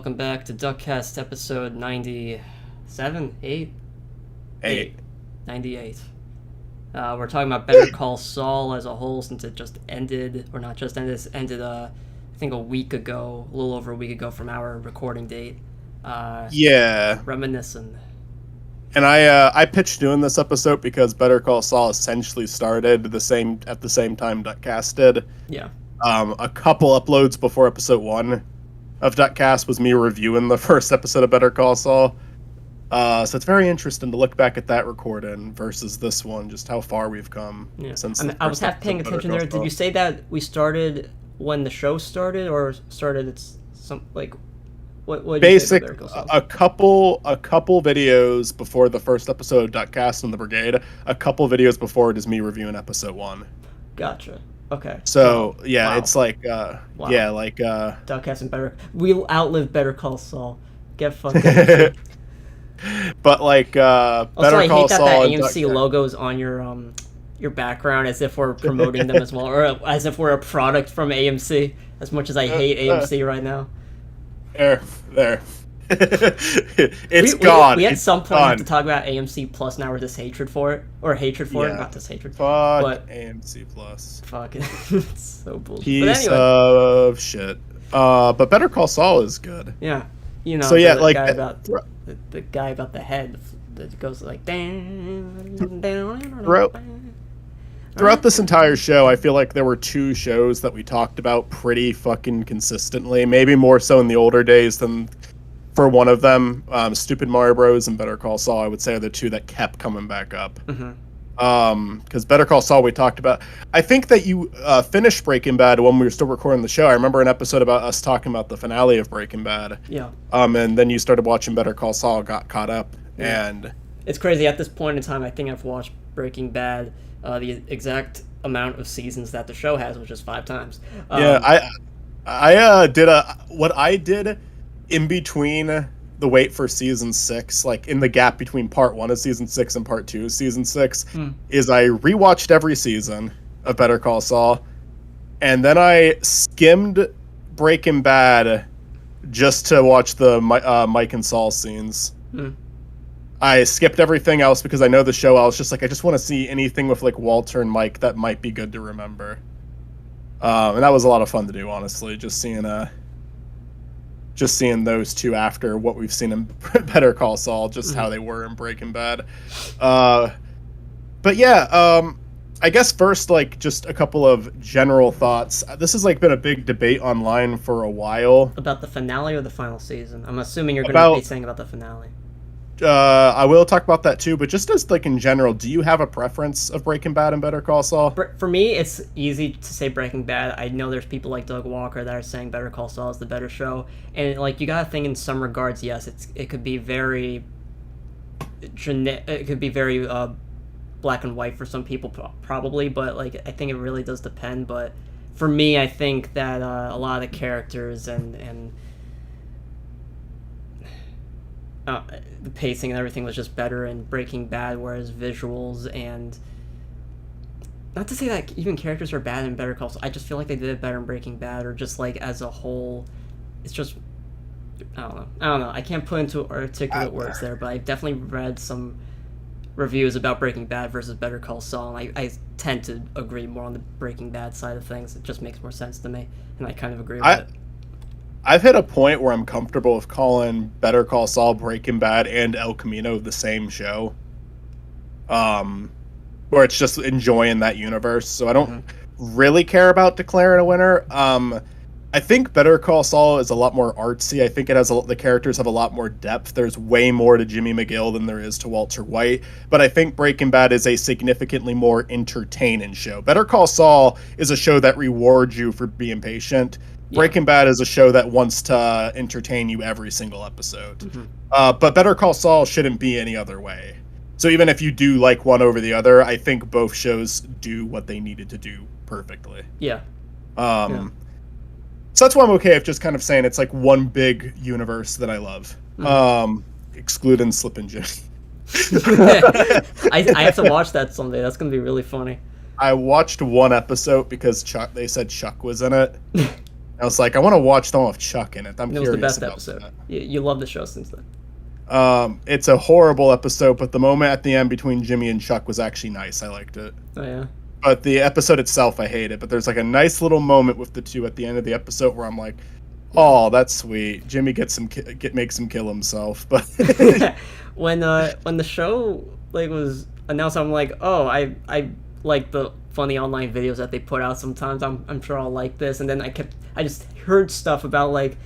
welcome back to DuckCast episode 97? 8? 8. 98. We're talking about Better Call Saul as a whole since it just ended, or not just ended, it ended, I think a week ago, a little over a week ago from our recording date. Yeah. Reminiscing. And I pitched doing this episode because Better Call Saul essentially started at the same time DuckCast did. Yeah. A couple uploads before episode 1 of DuckCast was me reviewing the first episode of Better Call Saul. So it's very interesting to look back at that recording versus this one, just how far we've come since. I was half paying attention there. Did you say that we started when the show started, or started it's some like what? Basic a couple videos before the first episode of DuckCast and the Brigade. A couple videos before it is me reviewing episode 1. Gotcha. Okay. So yeah, wow. It's like yeah, like DuckCast and Better. We'll outlive Better Call Saul. Get fucking. But like also, Better Call Saul. I hate that AMC logo's on your background as if we're promoting them as well, or as if we're a product from AMC. As much as I hate AMC right now. There. It's gone. We at some point have to done. talk about AMC Plus now, or this hatred for it, or hatred for it, not this hatred. Fuck but AMC Plus. fuck it. It's so bullshit. Piece But anyway, of shit. But Better Call Saul is good. yeah, you know. So yeah, the like guy about the guy about the head that goes like throughout this entire show, I feel like there were two shows that we talked about pretty fucking consistently. Maybe more so in the older days than for one of them. Stupid Mario Bros. And Better Call Saul, I would say, are the two that kept coming back up. Because Better Call Saul, we talked about. I think that you finished Breaking Bad when we were still recording the show. I remember an episode about us talking about the finale of Breaking Bad. Yeah. And then you started watching Better Call Saul, got caught up, and it's crazy. At this point in time, I think I've watched Breaking Bad the exact amount of seasons that the show has, which is 5 times. Yeah, I did what I did in between the wait for season 6, like in the gap between part 1 of season 6 and part 2 of season 6, is I rewatched every season of Better Call Saul, and then I skimmed Breaking Bad just to watch the Mike and Saul scenes. I skipped everything else because I know the show. I was just like, I just want to see anything with like Walter and Mike that might be good to remember. And that was a lot of fun to do, honestly. Just seeing those two after what we've seen in Better Call Saul, just how they were in Breaking Bad. But yeah, I guess first, like, just a couple of general thoughts. This has like been a big debate online for a while. About the finale or the final season? I'm assuming you're going to be saying about the finale. I will talk about that too, but just as like in general, do you have a preference of Breaking Bad and Better Call Saul? For me, it's easy to say Breaking Bad. I know there's people like Doug Walker that are saying Better Call Saul is the better show, and like you gotta think in some regards, yes, it could be very black and white for some people probably, but like I think it really does depend. But for me, I think that a lot of the characters and the pacing and everything was just better in Breaking Bad, whereas visuals and not to say that even characters are bad in Better Call Saul, I just feel like they did it better in Breaking Bad, or just like as a whole, it's just I don't know. I can't put into articulate words there, but I definitely read some reviews about Breaking Bad versus Better Call Saul, and I tend to agree more on the Breaking Bad side of things. It just makes more sense to me, and I kind of agree with it. I've hit a point where I'm comfortable with calling Better Call Saul, Breaking Bad, and El Camino the same show. Where it's just enjoying that universe. So I don't really care about declaring a winner. I think Better Call Saul is a lot more artsy. I think it has the characters have a lot more depth. There's way more to Jimmy McGill than there is to Walter White. But I think Breaking Bad is a significantly more entertaining show. Better Call Saul is a show that rewards you for being patient. Breaking Bad is a show that wants to entertain you every single episode. But Better Call Saul shouldn't be any other way. So even if you do like one over the other, I think both shows do what they needed to do perfectly. So that's why I'm okay with just kind of saying it's like one big universe that I love. Excluding Slip and Jimmy. I have to watch that someday. That's going to be really funny. I watched one episode because they said Chuck was in it. I was like, I want to watch the one with Chuck in it. I'm And it was the curious best about episode. that. You love the show since then. It's a horrible episode, but the moment at the end between Jimmy and Chuck was actually nice. I liked it. Oh yeah. But the episode itself, I hate it. But there's like a nice little moment with the two at the end of the episode where I'm like, oh, that's sweet. Jimmy makes him kill himself. But when the show was announced, I'm like, oh, I like the funny online videos that they put out sometimes. I'm sure I'll like this. And then I just heard stuff about like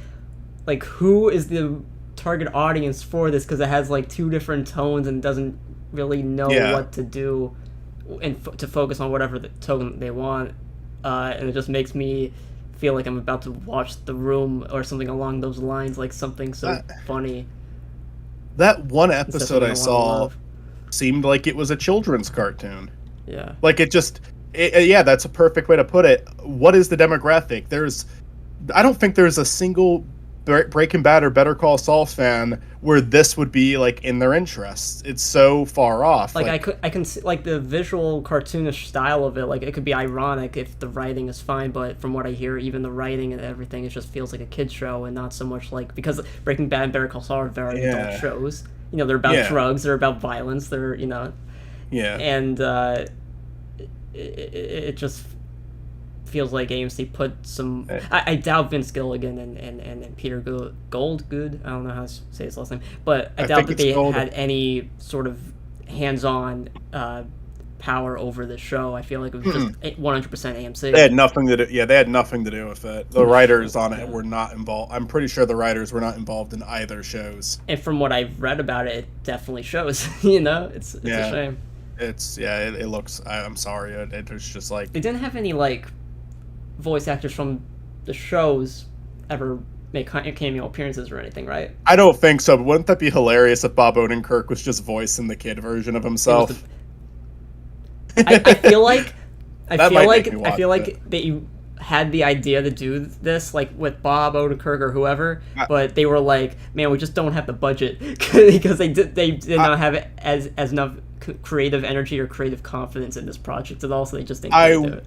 who is the target audience for this, because it has like two different tones and doesn't really know what to do and to focus on whatever the tone they want, and it just makes me feel like I'm about to watch The Room or something along those lines, like something so funny. That one episode I saw seemed like it was a children's cartoon. Yeah. Like yeah, that's a perfect way to put it. What is the demographic? I don't think there's a single Breaking Bad or Better Call Saul fan where this would be like in their interests. It's so far off. Like I can see like the visual cartoonish style of it. Like it could be ironic if the writing is fine, but from what I hear, even the writing and everything, it just feels like a kid's show and not so much like, because Breaking Bad and Better Call Saul are very adult shows. You know, they're about drugs, they're about violence, they're and it just feels like AMC put some. I doubt Vince Gilligan and Peter Goldgood. I don't know how to say his last name, but I doubt that they had any sort of hands-on power over the show. I feel like it was just 100% AMC. They had nothing to do. Yeah, they had nothing to do with it. The writers on it were not involved. I'm pretty sure the writers were not involved in either shows. And from what I've read about it, it definitely shows. It's a shame. It looks. I'm sorry. It was just like they didn't have any like voice actors from the shows ever make cameo appearances or anything, right? I don't think so, but wouldn't that be hilarious if Bob Odenkirk was just voicing the kid version of himself? I feel like they had the idea to do this like with Bob Odenkirk or whoever, but they were like, man, we just don't have the budget because they did not have as enough creative energy or creative confidence in this project at all, so they just didn't do it.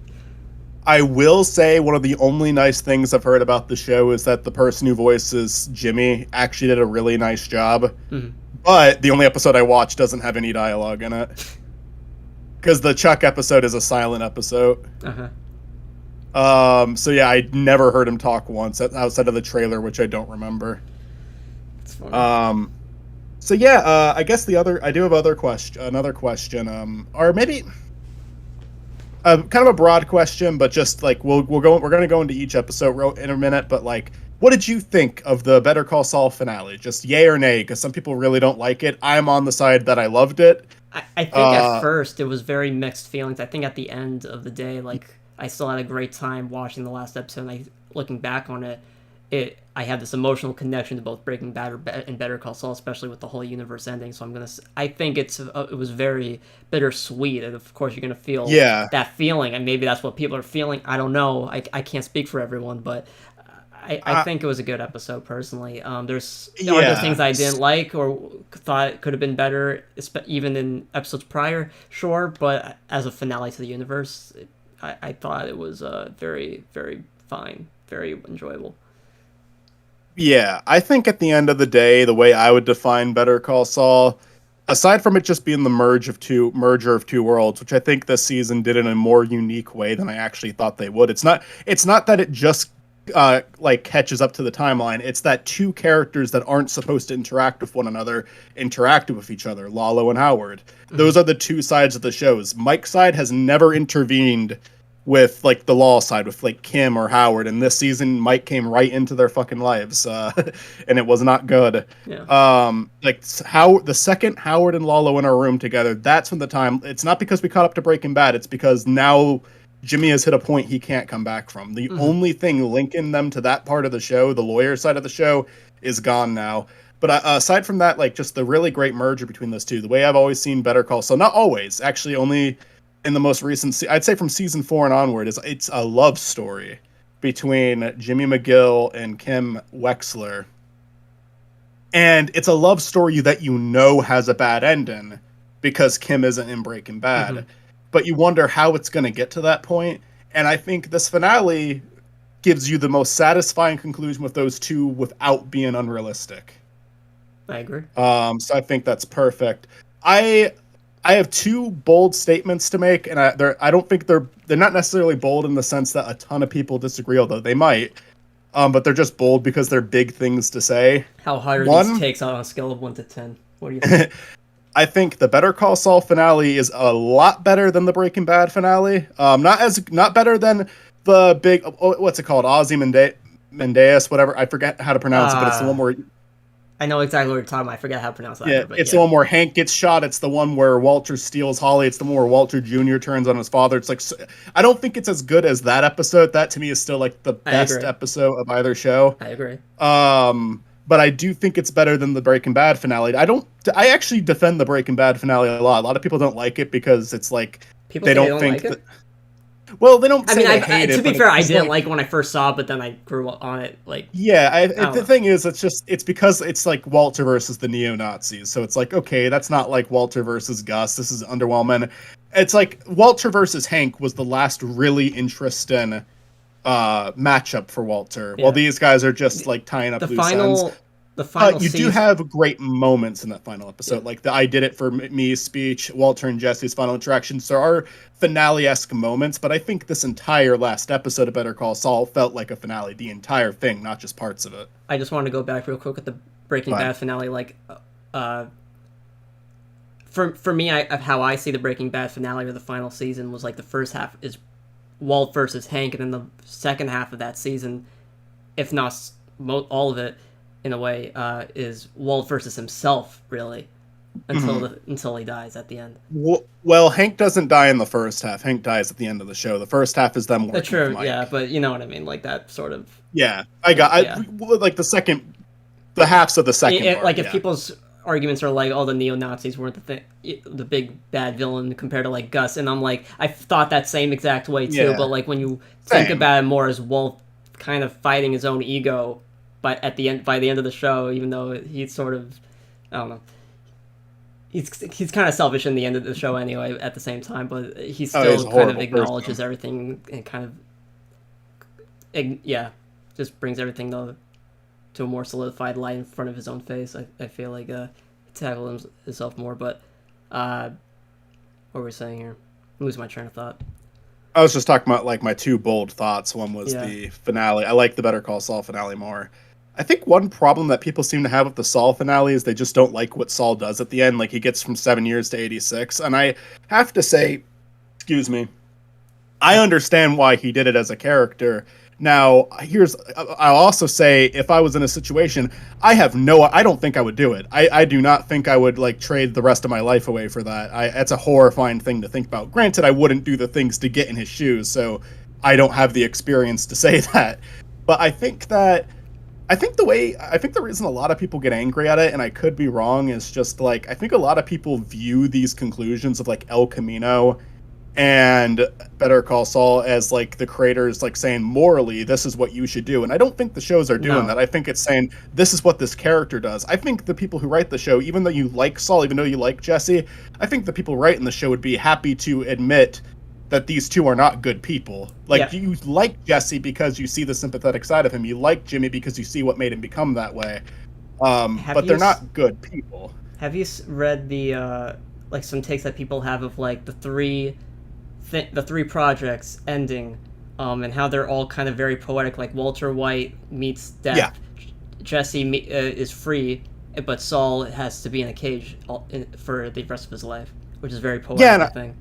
I will say one of the only nice things I've heard about the show is that the person who voices Jimmy actually did a really nice job. Mm-hmm. But the only episode I watched doesn't have any dialogue in it. Because the Chuck episode is a silent episode. Uh-huh. So yeah, I never heard him talk once outside of the trailer, which I don't remember. That's funny. So yeah, I guess I do have another question. Or maybe kind of a broad question, but just like we're going to go into each episode in a minute. But like, what did you think of the Better Call Saul finale? Just yay or nay? Because some people really don't like it. I'm on the side that I loved it. I think at first it was very mixed feelings. I think at the end of the day, like I still had a great time watching the last episode. And looking back on it, I had this emotional connection to both Breaking Bad and Better Call Saul, especially with the whole universe ending. So I think it was very bittersweet, and of course you're gonna feel that feeling, and maybe that's what people are feeling. I don't know. I can't speak for everyone, but I think it was a good episode personally. Are there things I didn't like or thought could have been better, even in episodes prior? Sure, but as a finale to the universe, I thought it was very, very fine, very enjoyable. Yeah, I think at the end of the day, the way I would define Better Call Saul, aside from it just being the merger of two worlds, which I think this season did in a more unique way than I actually thought they would. It's not that it just like catches up to the timeline. It's that two characters that aren't supposed to interact with one another interacted with each other, Lalo and Howard. Mm-hmm. Those are the two sides of the shows. Mike's side has never intervened with like the law side with like Kim or Howard, and this season Mike came right into their fucking lives, and it was not good. Like how the second Howard and Lalo in our room together, that's when the time. It's not because we caught up to Breaking Bad. It's because now Jimmy has hit a point he can't come back from. The only thing linking them to that part of the show, the lawyer side of the show, is gone now. But aside from that, like just the really great merger between those two, the way I've always seen Better Call Saul, not always, actually only in the most recent, I'd say from season 4 and onward, it's a love story between Jimmy McGill and Kim Wexler. And it's a love story that has a bad ending because Kim isn't in Breaking Bad. Mm-hmm. But you wonder how it's going to get to that point. And I think this finale gives you the most satisfying conclusion with those two without being unrealistic. I agree. So I think that's perfect. I have two bold statements to make, and I don't think they're not necessarily bold in the sense that a ton of people disagree, although they might. But they're just bold because they're big things to say. How hard are these takes on a scale of 1 to 10? What do you think? I think the Better Call Saul finale is a lot better than the Breaking Bad finale. Not better than the big, what's it called? Ozymandias, whatever. I forget how to pronounce it, but it's the one where... I know exactly what you're talking about. I forget how to pronounce that. Yeah, it's the one where Hank gets shot. It's the one where Walter steals Holly. It's the one where Walter Jr. turns on his father. It's like, I don't think it's as good as that episode. That to me is still like the best episode of either show. I agree. But I do think it's better than the Breaking Bad finale. I actually defend the Breaking Bad finale a lot. A lot of people don't like it because it's like they don't think like well, they don't. I mean, to be fair, I didn't like when I first saw it, but then I grew up on it. Like, yeah, the thing is, it's because it's like Walter versus the neo-Nazis. So it's like, okay, that's not like Walter versus Gus. This is underwhelming. It's like Walter versus Hank was the last really interesting matchup for Walter. Yeah. While these guys are just like tying up loose ends. The final you do have great moments in that final episode, like the "I did it for me" speech, Walter and Jesse's final interactions. There are finale-esque moments, but I think this entire last episode of Better Call Saul felt like a finale, the entire thing, not just parts of it. I just want to go back real quick at the Breaking Bad finale. Like, for me, how I see the Breaking Bad finale or the final season was like the first half is Walt versus Hank, and then the second half of that season, if not all of it, in a way, is Walt versus himself, really, until he dies at the end. Well, Hank doesn't die in the first half. Hank dies at the end of the show. The first half is them working true, with Mike. Yeah, but you know what I mean, like that sort of. Yeah, like the halves of the second. Part, like if people's arguments are like, oh, the neo-Nazis weren't the big bad villain compared to like Gus, and I'm like, I thought that same exact way too, but like when you think about it more as Walt kind of fighting his own ego. But by the end of the show, even though he's sort of, I don't know, he's kind of selfish in the end of the show anyway. At the same time, but he still kind of acknowledges everything and kind of, just brings everything to a more solidified light in front of his own face. I feel like he tackled himself more. But what were we saying here? I'm losing my train of thought. I was just talking about like my two bold thoughts. One was the finale. I like the Better Call Saul finale more. I think one problem that people seem to have with the Saul finale is they just don't like what Saul does at the end. Like he gets from 7 years to 86. And I have to say, excuse me, I understand why he did it as a character. Now, I'll also say, if I was in a situation, I don't think I would do it. I do not think I would like trade the rest of my life away for that. That's a horrifying thing to think about. Granted, I wouldn't do the things to get in his shoes, so I don't have the experience to say that. But I think the reason a lot of people get angry at it, and I could be wrong, is just like, I think a lot of people view these conclusions of like El Camino and Better Call Saul as like the creators like saying morally this is what you should do, and I don't think the shows are doing that. I think it's saying this is what this character does. I think the people who write the show, even though you like Saul, even though you like Jesse, I think the people writing the show would be happy to admit that these two are not good people. Like you like Jesse because you see the sympathetic side of him. You like Jimmy because you see what made him become that way. But they're not good people. Have you read the like some takes that people have of like the three projects ending, and how they're all kind of very poetic? Like Walter White meets death. Yeah. Jesse is free, but Saul has to be in a cage for the rest of his life, which is very poetic thing.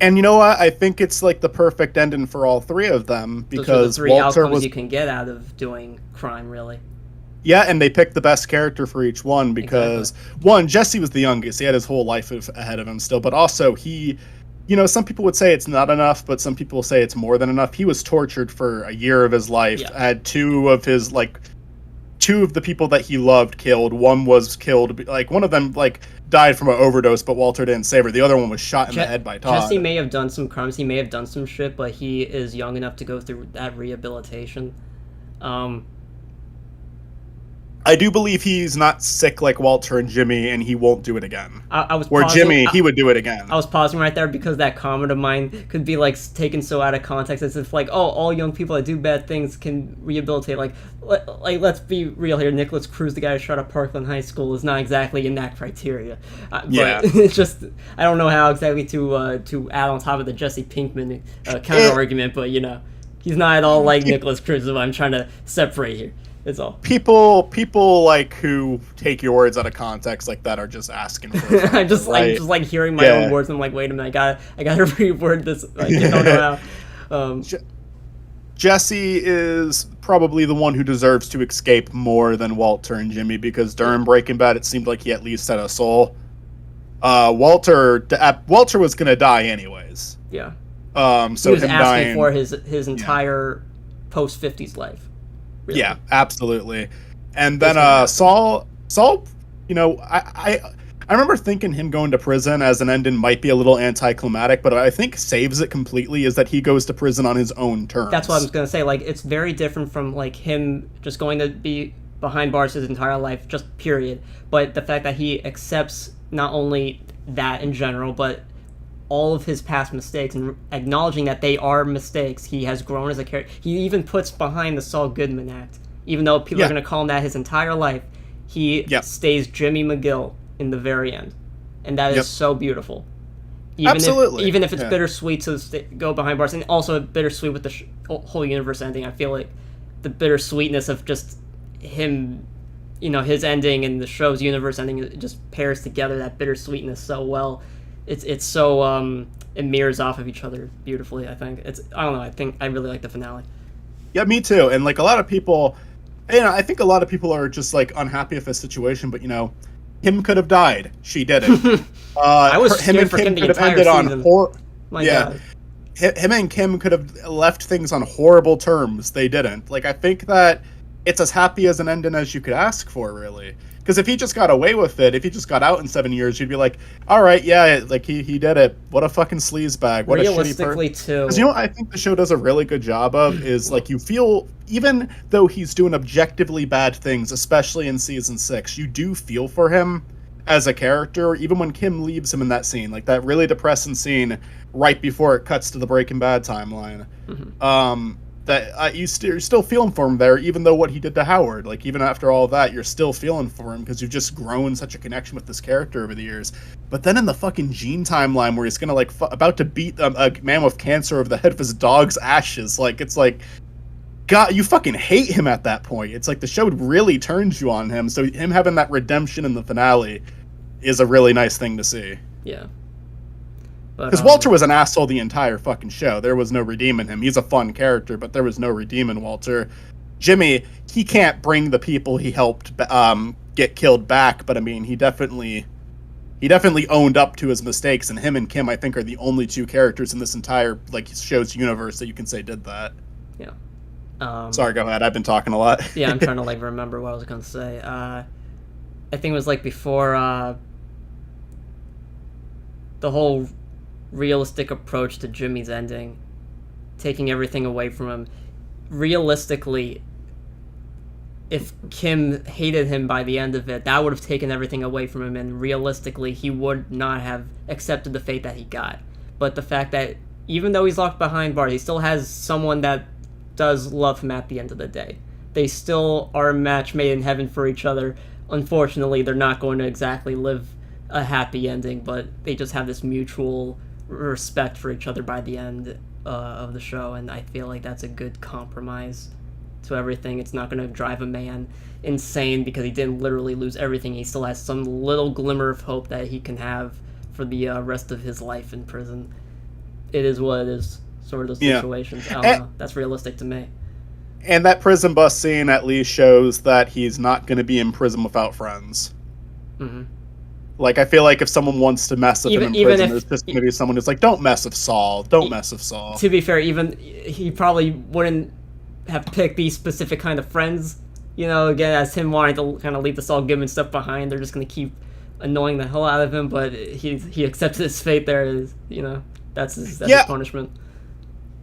And you know what? I think it's like the perfect ending for all three of them, because those are the three outcomes you can get out of doing crime, really. Yeah, and they picked the best character for each one because, one, Jesse was the youngest. He had his whole life ahead of him still, but also he, some people would say it's not enough, but some people say it's more than enough. He was tortured for a year of his life, had two of the people that he loved killed. One was killed, like one of them died from an overdose, but Walter didn't save her. The other one was shot in the head by Todd. Jesse may have done some crimes, he may have done some shit, but he is young enough to go through that rehabilitation. I do believe he's not sick like Walter and Jimmy, and he won't do it again. I was Where pausing, Jimmy, he would do it again. I was pausing right there because that comment of mine could be like taken so out of context as if like, oh, all young people that do bad things can rehabilitate. Like let's be real here. Nicholas Cruz, the guy who shot up Parkland High School, is not exactly in that criteria. Yeah. But it's just I don't know how exactly to add on top of the Jesse Pinkman counter argument, but he's not at all like Nicholas Cruz. Is what I'm trying to separate here. It's all people like who take your words out of context like that are just asking for it. I'm just like hearing my own words and I'm like, wait a minute, I gotta reword this. I don't know how. Jesse is probably the one who deserves to escape more than Walter and Jimmy, because during Breaking Bad it seemed like he at least had a soul. Walter was gonna die anyways. Yeah. So he was him asking dying for his entire post 50s life. Really. Yeah, absolutely. And then Saul, I remember thinking him going to prison as an ending might be a little anticlimactic, but I think saves it completely is that he goes to prison on his own terms. That's what I was going to say. Like, it's very different from, like, him just going to be behind bars his entire life, just period. But the fact that he accepts not only that in general, but all of his past mistakes and acknowledging that they are mistakes. He has grown as a character. He even puts behind the Saul Goodman act. Even though people are going to call him that his entire life, he stays Jimmy McGill in the very end. And that is so beautiful. Even if it's bittersweet to go behind bars, and also bittersweet with the whole universe ending. I feel like the bittersweetness of just him, his ending and the show's universe ending, it just pairs together that bittersweetness so well. It's so it mirrors off of each other beautifully. I think I think I really like the finale. Yeah, me too. And like a lot of people, I think a lot of people are just like unhappy with this situation. But Kim could have died. She didn't. I was scared for Kim the entire season. God. Him and Kim could have left things on horrible terms. They didn't. Like, I think that it's as happy as an ending as you could ask for, really. Because if he just got away with it, if he just got out in 7 years, you'd be like, all right, yeah, like he did it. What a fucking sleazebag. What a shitty person. Too. Because I think the show does a really good job of is like you feel, even though he's doing objectively bad things, especially in season 6, you do feel for him as a character, even when Kim leaves him in that scene, like that really depressing scene right before it cuts to the Breaking Bad timeline. Mm-hmm. That you're still feeling for him there, even though what he did to Howard. Like, even after all of that, you're still feeling for him because you've just grown such a connection with this character over the years. But then in the fucking Gene timeline where he's gonna like about to beat a man with cancer over the head of his dog's ashes, like it's like, God, you fucking hate him at that point. It's like the show really turns you on him. So him having that redemption in the finale is a really nice thing to see. Yeah. Because Walter was an asshole the entire fucking show. There was no redeeming him. He's a fun character, but there was no redeeming Walter. Jimmy, he can't bring the people he helped get killed back, but I mean, he definitely owned up to his mistakes, and him and Kim, I think, are the only two characters in this entire like show's universe that you can say did that. Yeah. Sorry, go ahead. I've been talking a lot. Yeah, I'm trying to like remember what I was going to say. I think it was like before the whole realistic approach to Jimmy's ending, taking everything away from him. Realistically, if Kim hated him by the end of it, that would have taken everything away from him, and realistically, he would not have accepted the fate that he got. But the fact that even though he's locked behind bars, he still has someone that does love him at the end of the day. They still are a match made in heaven for each other. Unfortunately, they're not going to exactly live a happy ending, but they just have this mutual respect for each other by the end of the show, and I feel like that's a good compromise to everything. It's not going to drive a man insane because he didn't literally lose everything. He still has some little glimmer of hope that he can have for the rest of his life in prison. It is what it is, sort of situations. I don't know. That's realistic to me. And that prison bus scene at least shows that he's not going to be in prison without friends. Mm-hmm. Like, I feel like if someone wants to mess with him in prison, there's just going to be someone who's like, don't mess with Saul. Don't mess with Saul. To be fair, even he probably wouldn't have picked these specific kind of friends. Again, as him wanting to kind of leave the Saul Goodman stuff behind, they're just going to keep annoying the hell out of him, but he accepts his fate there. That's his punishment.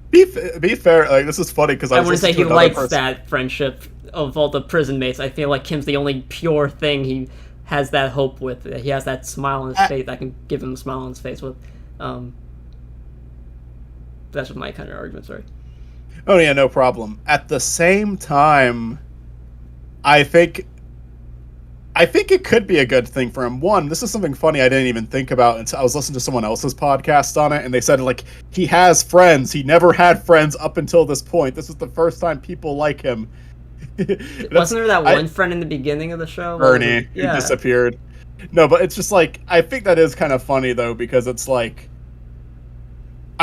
Be fair, like, this is funny because I wouldn't say he likes that friendship of all the prison mates, I feel like Kim's the only pure thing he has that hope with. He has that smile on his face that can give him a smile on his face with. That's what my kind of argument. Sorry. Oh yeah, no problem. At the same time, I think it could be a good thing for him. One, this is something funny I didn't even think about until I was listening to someone else's podcast on it, and they said, like, he has friends. He never had friends up until this point. This is the first time people like him. Wasn't there that one friend in the beginning of the show? Bernie, who disappeared. No, but it's just like, I think that is kind of funny, though, because it's like,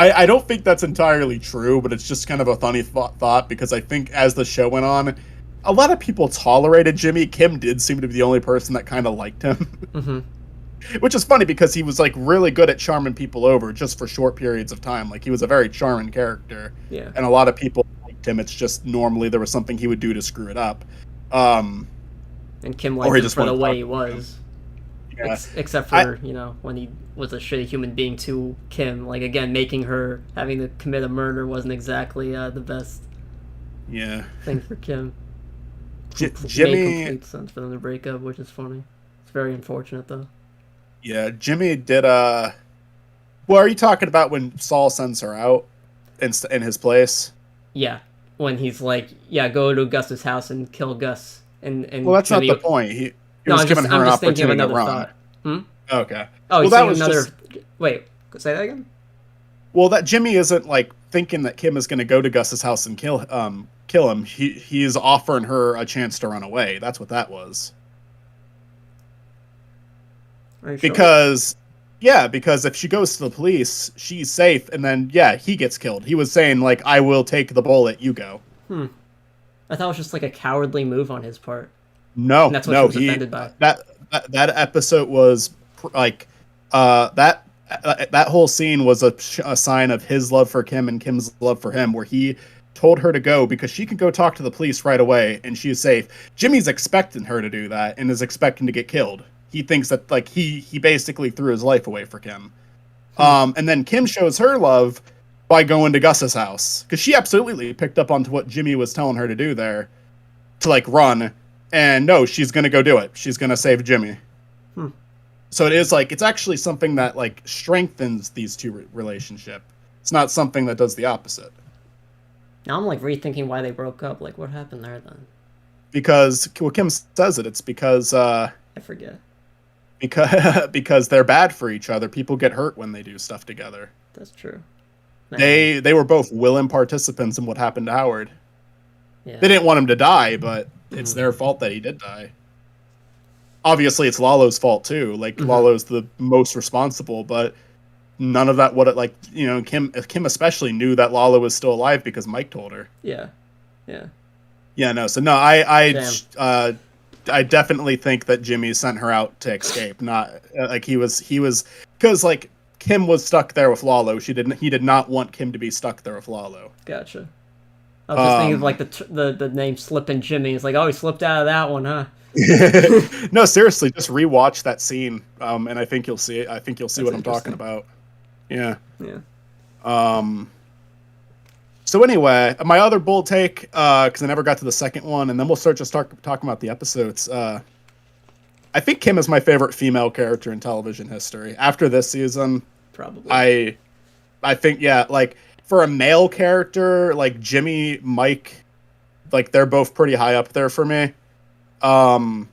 I don't think that's entirely true, but it's just kind of a funny thought, because I think as the show went on, a lot of people tolerated Jimmy. Kim did seem to be the only person that kind of liked him. Mm-hmm. Which is funny, because he was, like, really good at charming people over just for short periods of time. Like, he was a very charming character. Yeah. And a lot of people liked him. It's just normally there was something he would do to screw it up. And Kim liked him for the way he was. Yeah. Except for, when he was a shitty human being to Kim. Like, again, making her having to commit a murder wasn't exactly the best thing for Kim. Jimmy made complete sense for them to break up, which is funny. It's very unfortunate, though. Yeah, Jimmy did, well, are you talking about when Saul sends her out in his place? Yeah, when he's like, go to Gus's house and kill Gus. And well, that's Jimmy... not the point. He was giving her an opportunity to run. Okay. Oh, well, that was another... Wait, say that again? Well, that Jimmy isn't, like, thinking that Kim is going to go to Gus's house and kill him. He's offering her a chance to run away. That's what that was. Are you because if she goes to the police, she's safe, and then he gets killed. He was saying, like, I will take the bullet, you go. I thought it was just like a cowardly move on his part. No, and that's what he was offended by. That episode was like that whole scene was a sign of his love for Kim and Kim's love for him, where he told her to go because she can go talk to the police right away and she's safe. Jimmy's expecting her to do that and is expecting to get killed. He thinks that, like, he basically threw his life away for Kim. And then Kim shows her love by going to Gus's house, because she absolutely picked up onto what Jimmy was telling her to do there, to, like, run. And no, she's going to go do it. She's going to save Jimmy. So it is, like, it's actually something that, like, strengthens these two relationship. It's not something that does the opposite. Now I'm, like, rethinking why they broke up. Like, what happened there, then? Because, well, Kim says it's because... I forget. Because they're bad for each other. People get hurt when they do stuff together. That's true. They were both willing participants in what happened to Howard. Yeah. They didn't want him to die, but it's their fault that he did die. Obviously, it's Lalo's fault too. Like, Lalo's the most responsible, but none of that Kim especially knew that Lalo was still alive because Mike told her. Yeah. I definitely think that Jimmy sent her out to escape. Not like he was because, like, Kim was stuck there with Lalo. He did not want Kim to be stuck there with Lalo. Gotcha. I was just thinking of, like, the name Slippin' Jimmy. It's like, oh, he slipped out of that one, huh? No, seriously, just rewatch that scene, and I think you'll see it. I think you'll see what I'm talking about. Yeah. So anyway, my other bold take, because I never got to the second one, and then we'll start talking about the episodes. I think Kim is my favorite female character in television history. After this season, probably. I think, like, for a male character, like Jimmy, Mike, like, they're both pretty high up there for me. Hell,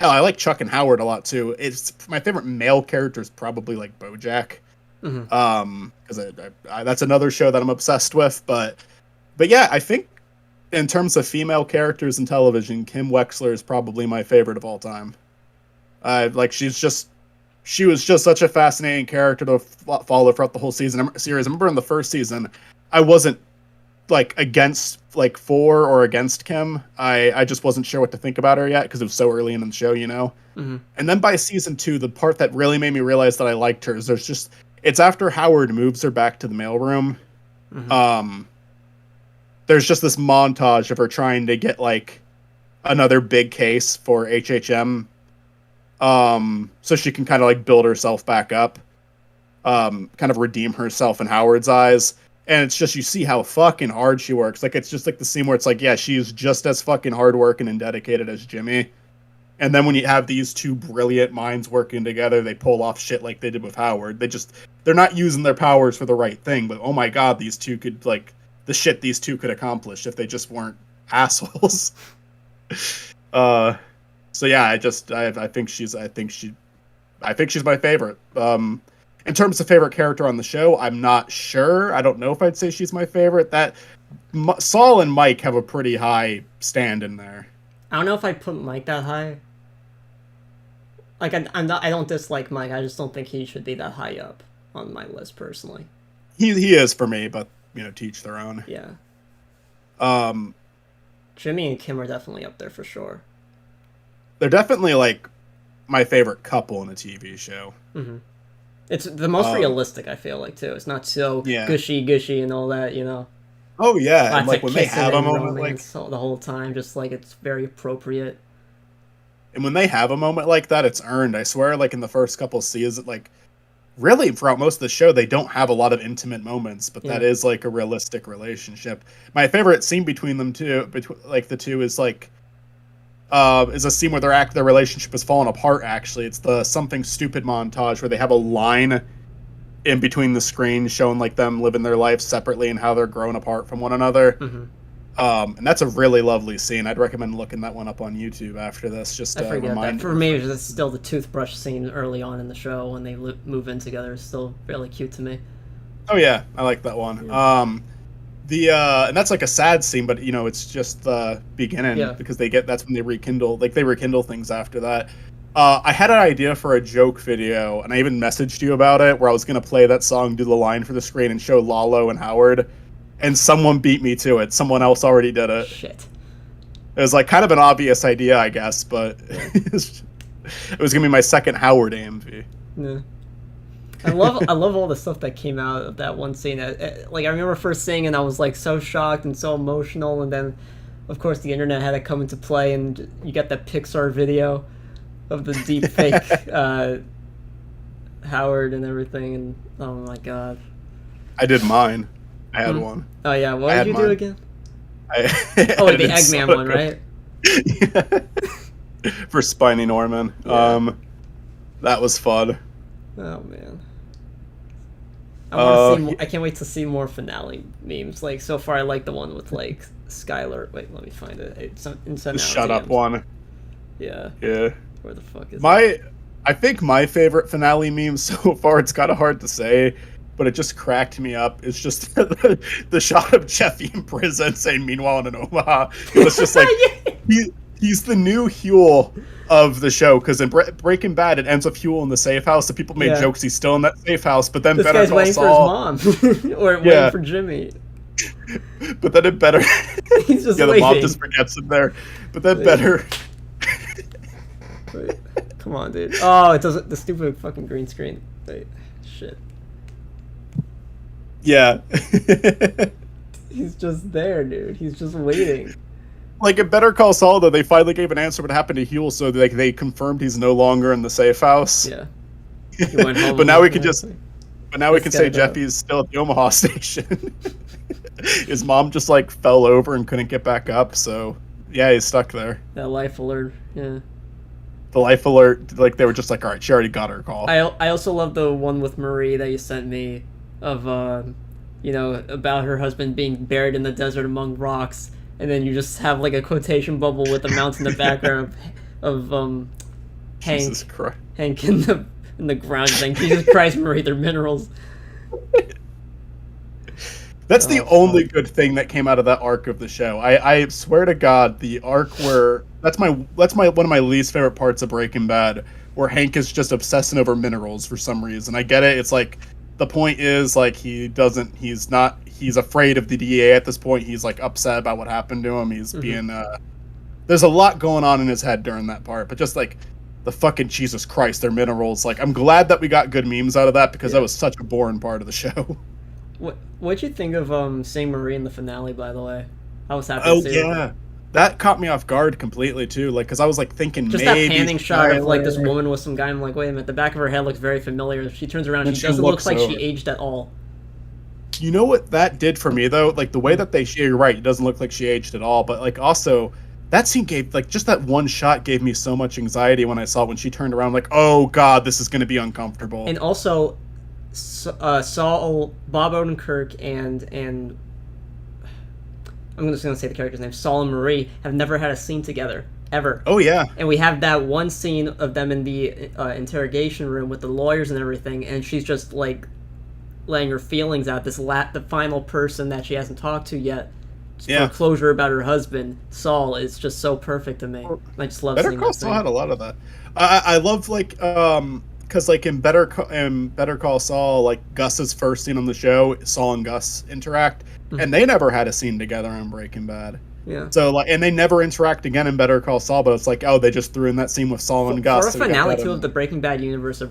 I like Chuck and Howard a lot too. It's my favorite male character is probably, like, BoJack. Because that's another show that I'm obsessed with. But yeah, I think in terms of female characters in television, Kim Wexler is probably my favorite of all time. She was just such a fascinating character to follow throughout the whole series. I remember in the first season, I wasn't, like, against, like, for or against Kim. I just wasn't sure what to think about her yet because it was so early in the show, And then by season 2, the part that really made me realize that I liked her is it's after Howard moves her back to the mailroom. There's just this montage of her trying to get, like, another big case for HHM. So she can kind of, like, build herself back up. Kind of redeem herself in Howard's eyes. And it's just, you see how fucking hard she works. Like, it's just like the scene where it's like, yeah, she's just as fucking hardworking and dedicated as Jimmy. And then when you have these two brilliant minds working together, they pull off shit like they did with Howard. They're not using their powers for the right thing, but oh my god, these two could, like, the shit these two could accomplish if they just weren't assholes. So yeah, I think she's my favorite. In terms of favorite character on the show, I'm not sure. I don't know if I'd say she's my favorite. Saul and Mike have a pretty high stand in there. I don't know if I put Mike that high. Like, I don't dislike Mike. I just don't think he should be that high up on my list personally. He is for me, but to each their own. Yeah. Jimmy and Kim are definitely up there for sure. They're definitely like my favorite couple in a TV show. Mm-hmm. It's the most realistic, I feel like, too. It's not so gushy and all that, Oh yeah, and like when they have a moment like the whole time, just like it's very appropriate. And when they have a moment like that, it's earned. I swear, like in the first couple seasons, like really throughout most of the show, they don't have a lot of intimate moments, but that is like a realistic relationship. My favorite scene between them two, like the two, is like is a scene where their relationship is falling apart. Actually, it's the Something Stupid montage where they have a line in between the screens showing like them living their life separately and how they're grown apart from one another. Mm-hmm. And that's a really lovely scene. I'd recommend looking that one up on YouTube after this. Just I forget that. For me, it's still the toothbrush scene early on in the show when they move in together is still really cute to me. Oh yeah, I like that one. Yeah. And that's like a sad scene, but it's just the beginning because that's when they rekindle things after that. I had an idea for a joke video, and I even messaged you about it, where I was going to play that song, do the line for the screen, and show Lalo and Howard, and someone beat me to it. Someone else already did it. Shit. It was like kind of an obvious idea, I guess, but it was going to be my second Howard AMV. Yeah. I love all the stuff that came out of that one scene. Like, I remember first seeing it, and I was like so shocked and so emotional, and then, of course, the internet had to come into play, and you got that Pixar video of the deep fake Howard and everything, and oh my god. I did mine. I had one. Oh yeah, what did you do again? The Eggman one, right? Yeah. For Spiny Norman. Yeah. That was fun. Oh man. I can't wait to see more finale memes. Like, so far I like the one with like Skylar. Wait, let me find it. It's the shut up one. Yeah. Yeah. Where the fuck is it? I think my favorite finale meme so far, it's kind of hard to say, but it just cracked me up. It's just the shot of Jeffy in prison saying, "Meanwhile in Omaha." It was just like, he's the new Huel of the show, because in Breaking Bad, it ends with Huel in the safe house, so people made jokes he's still in that safe house, but then this Better guy's Call waiting Saul... for his mom. Or waiting for Jimmy. But then it better... He's just the waiting. mom just forgets him there. But then Better... Wait. Come on, dude. Oh, it doesn't... The stupid fucking green screen. Wait. Shit. Yeah. He's just there, dude. He's just waiting. Like in Better Call Saul, though, they finally gave an answer what happened to Huel, so they confirmed he's no longer in the safe house. Yeah. He went home. But now we can say Jeffy's still at the Omaha station. His mom just like fell over and couldn't get back up, so yeah, he's stuck there. That life alert, yeah. The life alert, like they were just like, all right, she already got her call. I also love the one with Marie that you sent me of about her husband being buried in the desert among rocks. And then you just have like a quotation bubble with a mountain in the background of Hank in the ground saying, "Jesus Christ, Marie, they're minerals." That's the only good thing that came out of that arc of the show. I swear to God, the arc where that's one of my least favorite parts of Breaking Bad, where Hank is just obsessing over minerals for some reason. I get it. It's like the point is like he's afraid of the DEA at this point. He's like upset about what happened to him. He's being there's a lot going on in his head during that part, but just like the fucking Jesus Christ, they're minerals. Like, I'm glad that we got good memes out of that, because that was such a boring part of the show. What'd you think of seeing Marie in the finale, by the way? I was happy to see yeah. That caught me off guard completely too, like, because I was like thinking just maybe that panning shot of like this woman with some guy. I'm like, wait a minute, the back of her head looks very familiar. She turns around, she doesn't look like she aged at all. You know what that did for me though? Like the way that you're right, it doesn't look like she aged at all, but like also that scene gave like just that one shot gave me so much anxiety when I saw it when she turned around like, oh god, this is gonna be uncomfortable. And also, Saul, Bob Odenkirk, and I'm just gonna say the character's name, Saul and Marie, have never had a scene together ever. Oh yeah. And we have that one scene of them in the interrogation room with the lawyers and everything, and she's just like letting her feelings out. The final person that she hasn't talked to yet for closure about her husband, Saul, is just so perfect to me. I just love Better seeing Call that Saul scene. had a lot of that. I love like because like in Better Call Saul, like Gus's first scene on the show, Saul and Gus interact, and they never had a scene together on Breaking Bad. Yeah. So like, and they never interact again in Better Call Saul, but it's like, oh, they just threw in that scene with Saul and Gus. For a finale too of the Breaking Bad universe,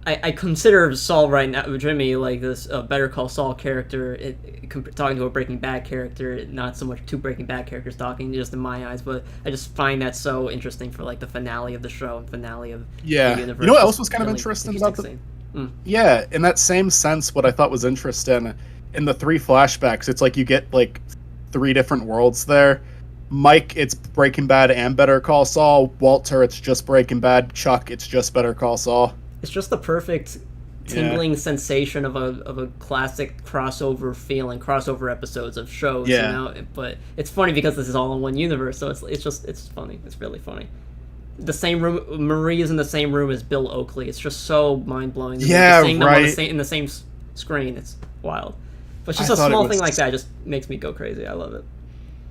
I consider Saul right now, Jimmy, like this Better Call Saul character, talking to a Breaking Bad character, not so much two Breaking Bad characters talking, just in my eyes, but I just find that so interesting for like the finale of the show and finale of the universe. You know what else was kind of interesting about Yeah, in that same sense, what I thought was interesting in the 3 flashbacks, it's like you get like 3 different worlds there. Mike, it's Breaking Bad and Better Call Saul. Walter, it's just Breaking Bad. Chuck, it's just Better Call Saul. It's just the perfect tingling sensation of a classic crossover feeling, crossover episodes of shows. You know, but it's funny because this is all in one universe, so it's funny. It's really funny. The same room, Marie is in the same room as Bill Oakley. It's just so mind blowing. Yeah, seeing right. them in the same screen, it's wild. But just a small thing like that just makes me go crazy. I love it.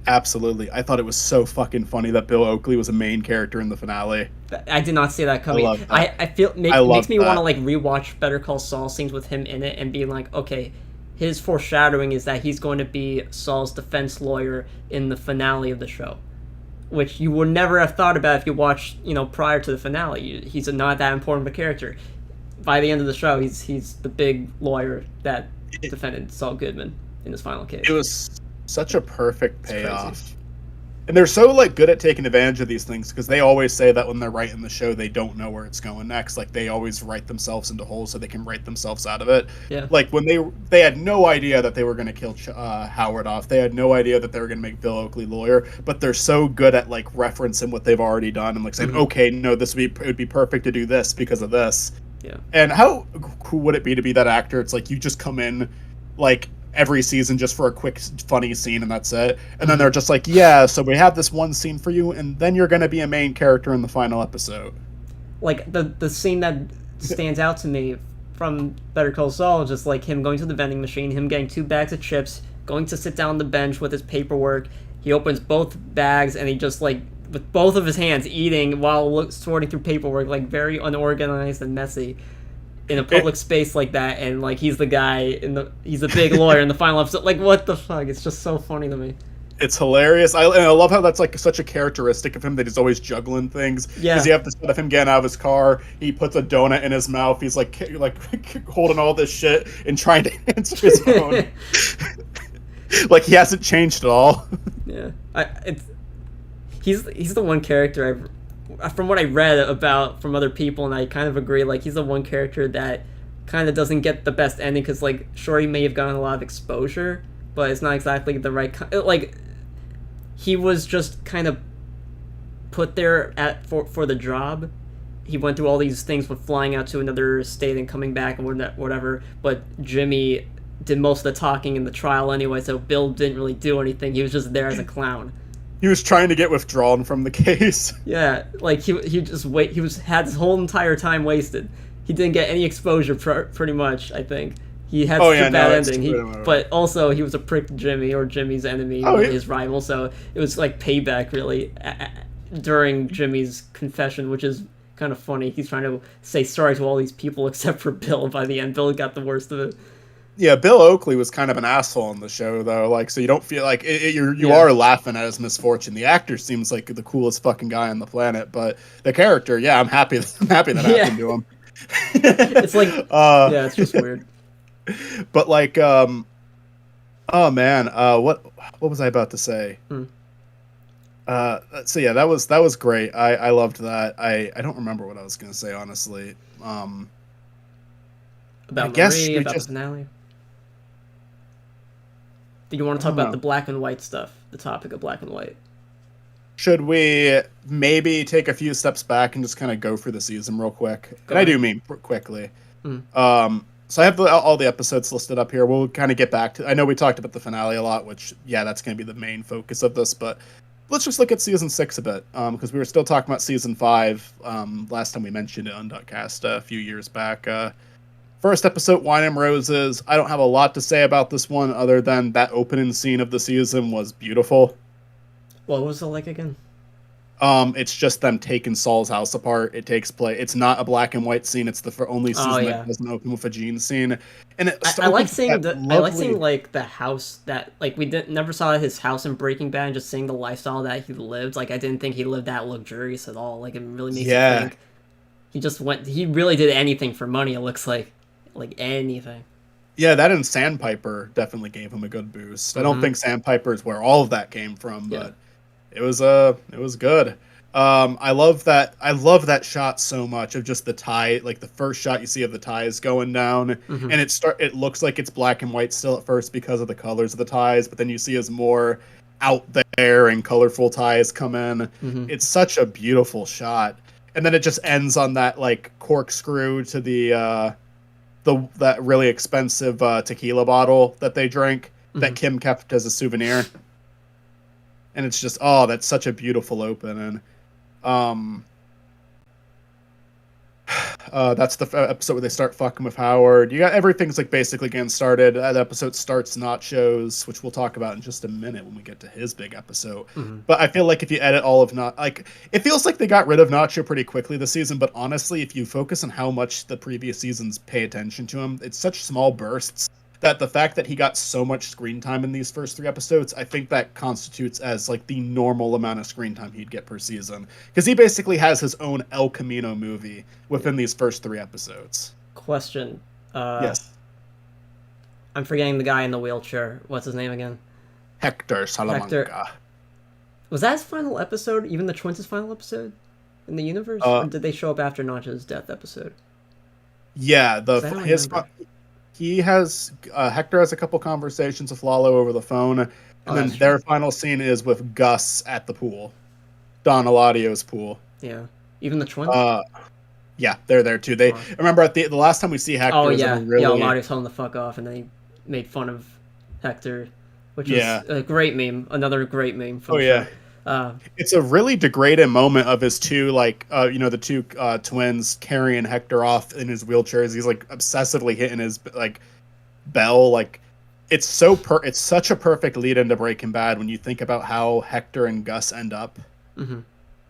Absolutely. I thought it was so fucking funny that Bill Oakley was a main character in the finale. I did not see that coming. I feel it makes me want to like rewatch Better Call Saul scenes with him in it and be like, okay, his foreshadowing is that he's going to be Saul's defense lawyer in the finale of the show, which you would never have thought about if you watched, prior to the finale. He's not that important of a character. By the end of the show, he's the big lawyer that defended Saul Goodman in his final case. It was such a perfect payoff. And they're so like good at taking advantage of these things because they always say that when they're writing the show, they don't know where it's going next. Like they always write themselves into holes so they can write themselves out of it. Yeah. Like when they had no idea that they were going to kill Howard off. They had no idea that they were going to make Bill Oakley lawyer. But they're so good at like referencing what they've already done and like saying, okay, no, it would be perfect to do this because of this. Yeah. And how cool would it be to be that actor? It's like you just come in like every season just for a quick funny scene and that's it, and then they're just like, yeah, so we have this one scene for you and then you're going to be a main character in the final episode. Like the scene that stands out to me from Better Call Saul is just like him going to the vending machine, him getting 2 bags of chips, going to sit down on the bench with his paperwork. He opens both bags and he just like with both of his hands eating while sorting through paperwork, like very unorganized and messy in a public space like that, and like he's the guy he's the big lawyer in the final episode. Like what the fuck? It's just so funny to me. It's hilarious. I love how that's like such a characteristic of him that he's always juggling things. Yeah. Because you have this shot of him getting out of his car. He puts a donut in his mouth. He's like holding all this shit and trying to answer his phone. Like he hasn't changed at all. Yeah, he's the one character from what I read about from other people, and I kind of agree. Like he's the one character that kind of doesn't get the best ending because, like, sure he may have gotten a lot of exposure, but it's not exactly the right like. He was just kind of put there for the job. He went through all these things with flying out to another state and coming back and whatever. But Jimmy did most of the talking in the trial anyway, so Bill didn't really do anything. He was just there as a clown. He was trying to get withdrawn from the case. Yeah, like he just had his whole entire time wasted. He didn't get any exposure pretty much, I think. He had such a bad ending. But also he was a prick to Jimmy, or Jimmy's enemy, his rival, so it was like payback really during Jimmy's confession, which is kind of funny. He's trying to say sorry to all these people except for Bill. By the end, Bill got the worst of it. Yeah, Bill Oakley was kind of an asshole on the show, though. Like, so you don't feel like you are laughing at his misfortune. The actor seems like the coolest fucking guy on the planet, but the character, I'm happy that happened to him. It's like, it's just weird. But like, oh man, what was I about to say? So yeah, that was great. I loved that. I don't remember what I was gonna say honestly. About Marie, about the finale. Do you want to talk about the black and white stuff? The topic of black and white. Should we maybe take a few steps back and just kind of go through the season real quick? Go and ahead. I do mean quickly. So I have all the episodes listed up here. We'll kind of get back to... I know we talked about the finale a lot, which, yeah, that's going to be the main focus of this, but let's just look at Season 6 a bit, because we were still talking about Season 5 last time we mentioned it on DuckCast a few years back. First episode, Wine and Roses. I don't have a lot to say about this one other than that opening scene of the season was beautiful. What was it like again? It's just them taking Saul's house apart. It takes place. It's not a black and white scene. It's the only season that doesn't open with a Gene scene. And I like seeing like the house that like we never saw his house in Breaking Bad. Just seeing the lifestyle that he lived. Like I didn't think he lived that luxurious at all. Like it really makes you think he just went. He really did anything for money. It looks like anything. Yeah, that and Sandpiper definitely gave him a good boost. I don't think Sandpiper is where all of that came from, but. It was good. I love that shot so much of just the tie, like the first shot you see of the ties going down, and it looks like it's black and white still at first because of the colors of the ties, but then you see as more out there and colorful ties come in. It's such a beautiful shot, and then it just ends on that like corkscrew to that really expensive tequila bottle that they drank that Kim kept as a souvenir. And it's just, that's such a beautiful opening. That's the episode where they start fucking with Howard. You got everything's like basically getting started. That episode starts Nachos, which we'll talk about in just a minute when we get to his big episode. But I feel like if you edit all of it feels like they got rid of Nacho pretty quickly this season. But honestly, if you focus on how much the previous seasons pay attention to him, it's such small bursts. That the fact that he got so much screen time in these first 3 episodes, I think that constitutes as like the normal amount of screen time he'd get per season. Because he basically has his own El Camino movie within these first 3 episodes. Question. Yes. I'm forgetting the guy in the wheelchair. What's his name again? Hector Salamanca. Hector. Was that his final episode? Even the Twins' final episode in the universe? Or did they show up after Nacho's death episode? Yeah, he has Hector has a couple conversations with Lalo over the phone, and then their final scene is with Gus at the pool, Don Eladio's pool. Yeah, even the Twins. Yeah, they're there too. They remember at the last time we see Hector. Eladio's telling the fuck off, and then he made fun of Hector, which was a great meme. Another great meme. From it's a really degrading moment of his two, the two twins carrying Hector off in his wheelchairs. He's like obsessively hitting his like bell. Like it's such a perfect lead into Breaking Bad when you think about how Hector and Gus end up.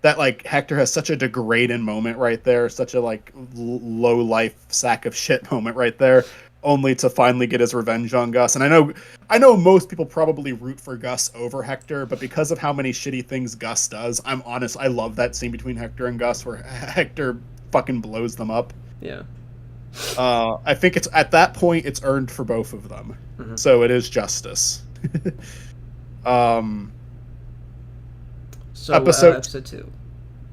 That like Hector has such a degrading moment right there, such a like low life sack of shit moment right there. Only to finally get his revenge on Gus. And I know most people probably root for Gus over Hector, but because of how many shitty things Gus does, I'm honest, I love that scene between Hector and Gus where Hector fucking blows them up. Yeah. I think it's at that point it's earned for both of them. So it is justice. Episode 2.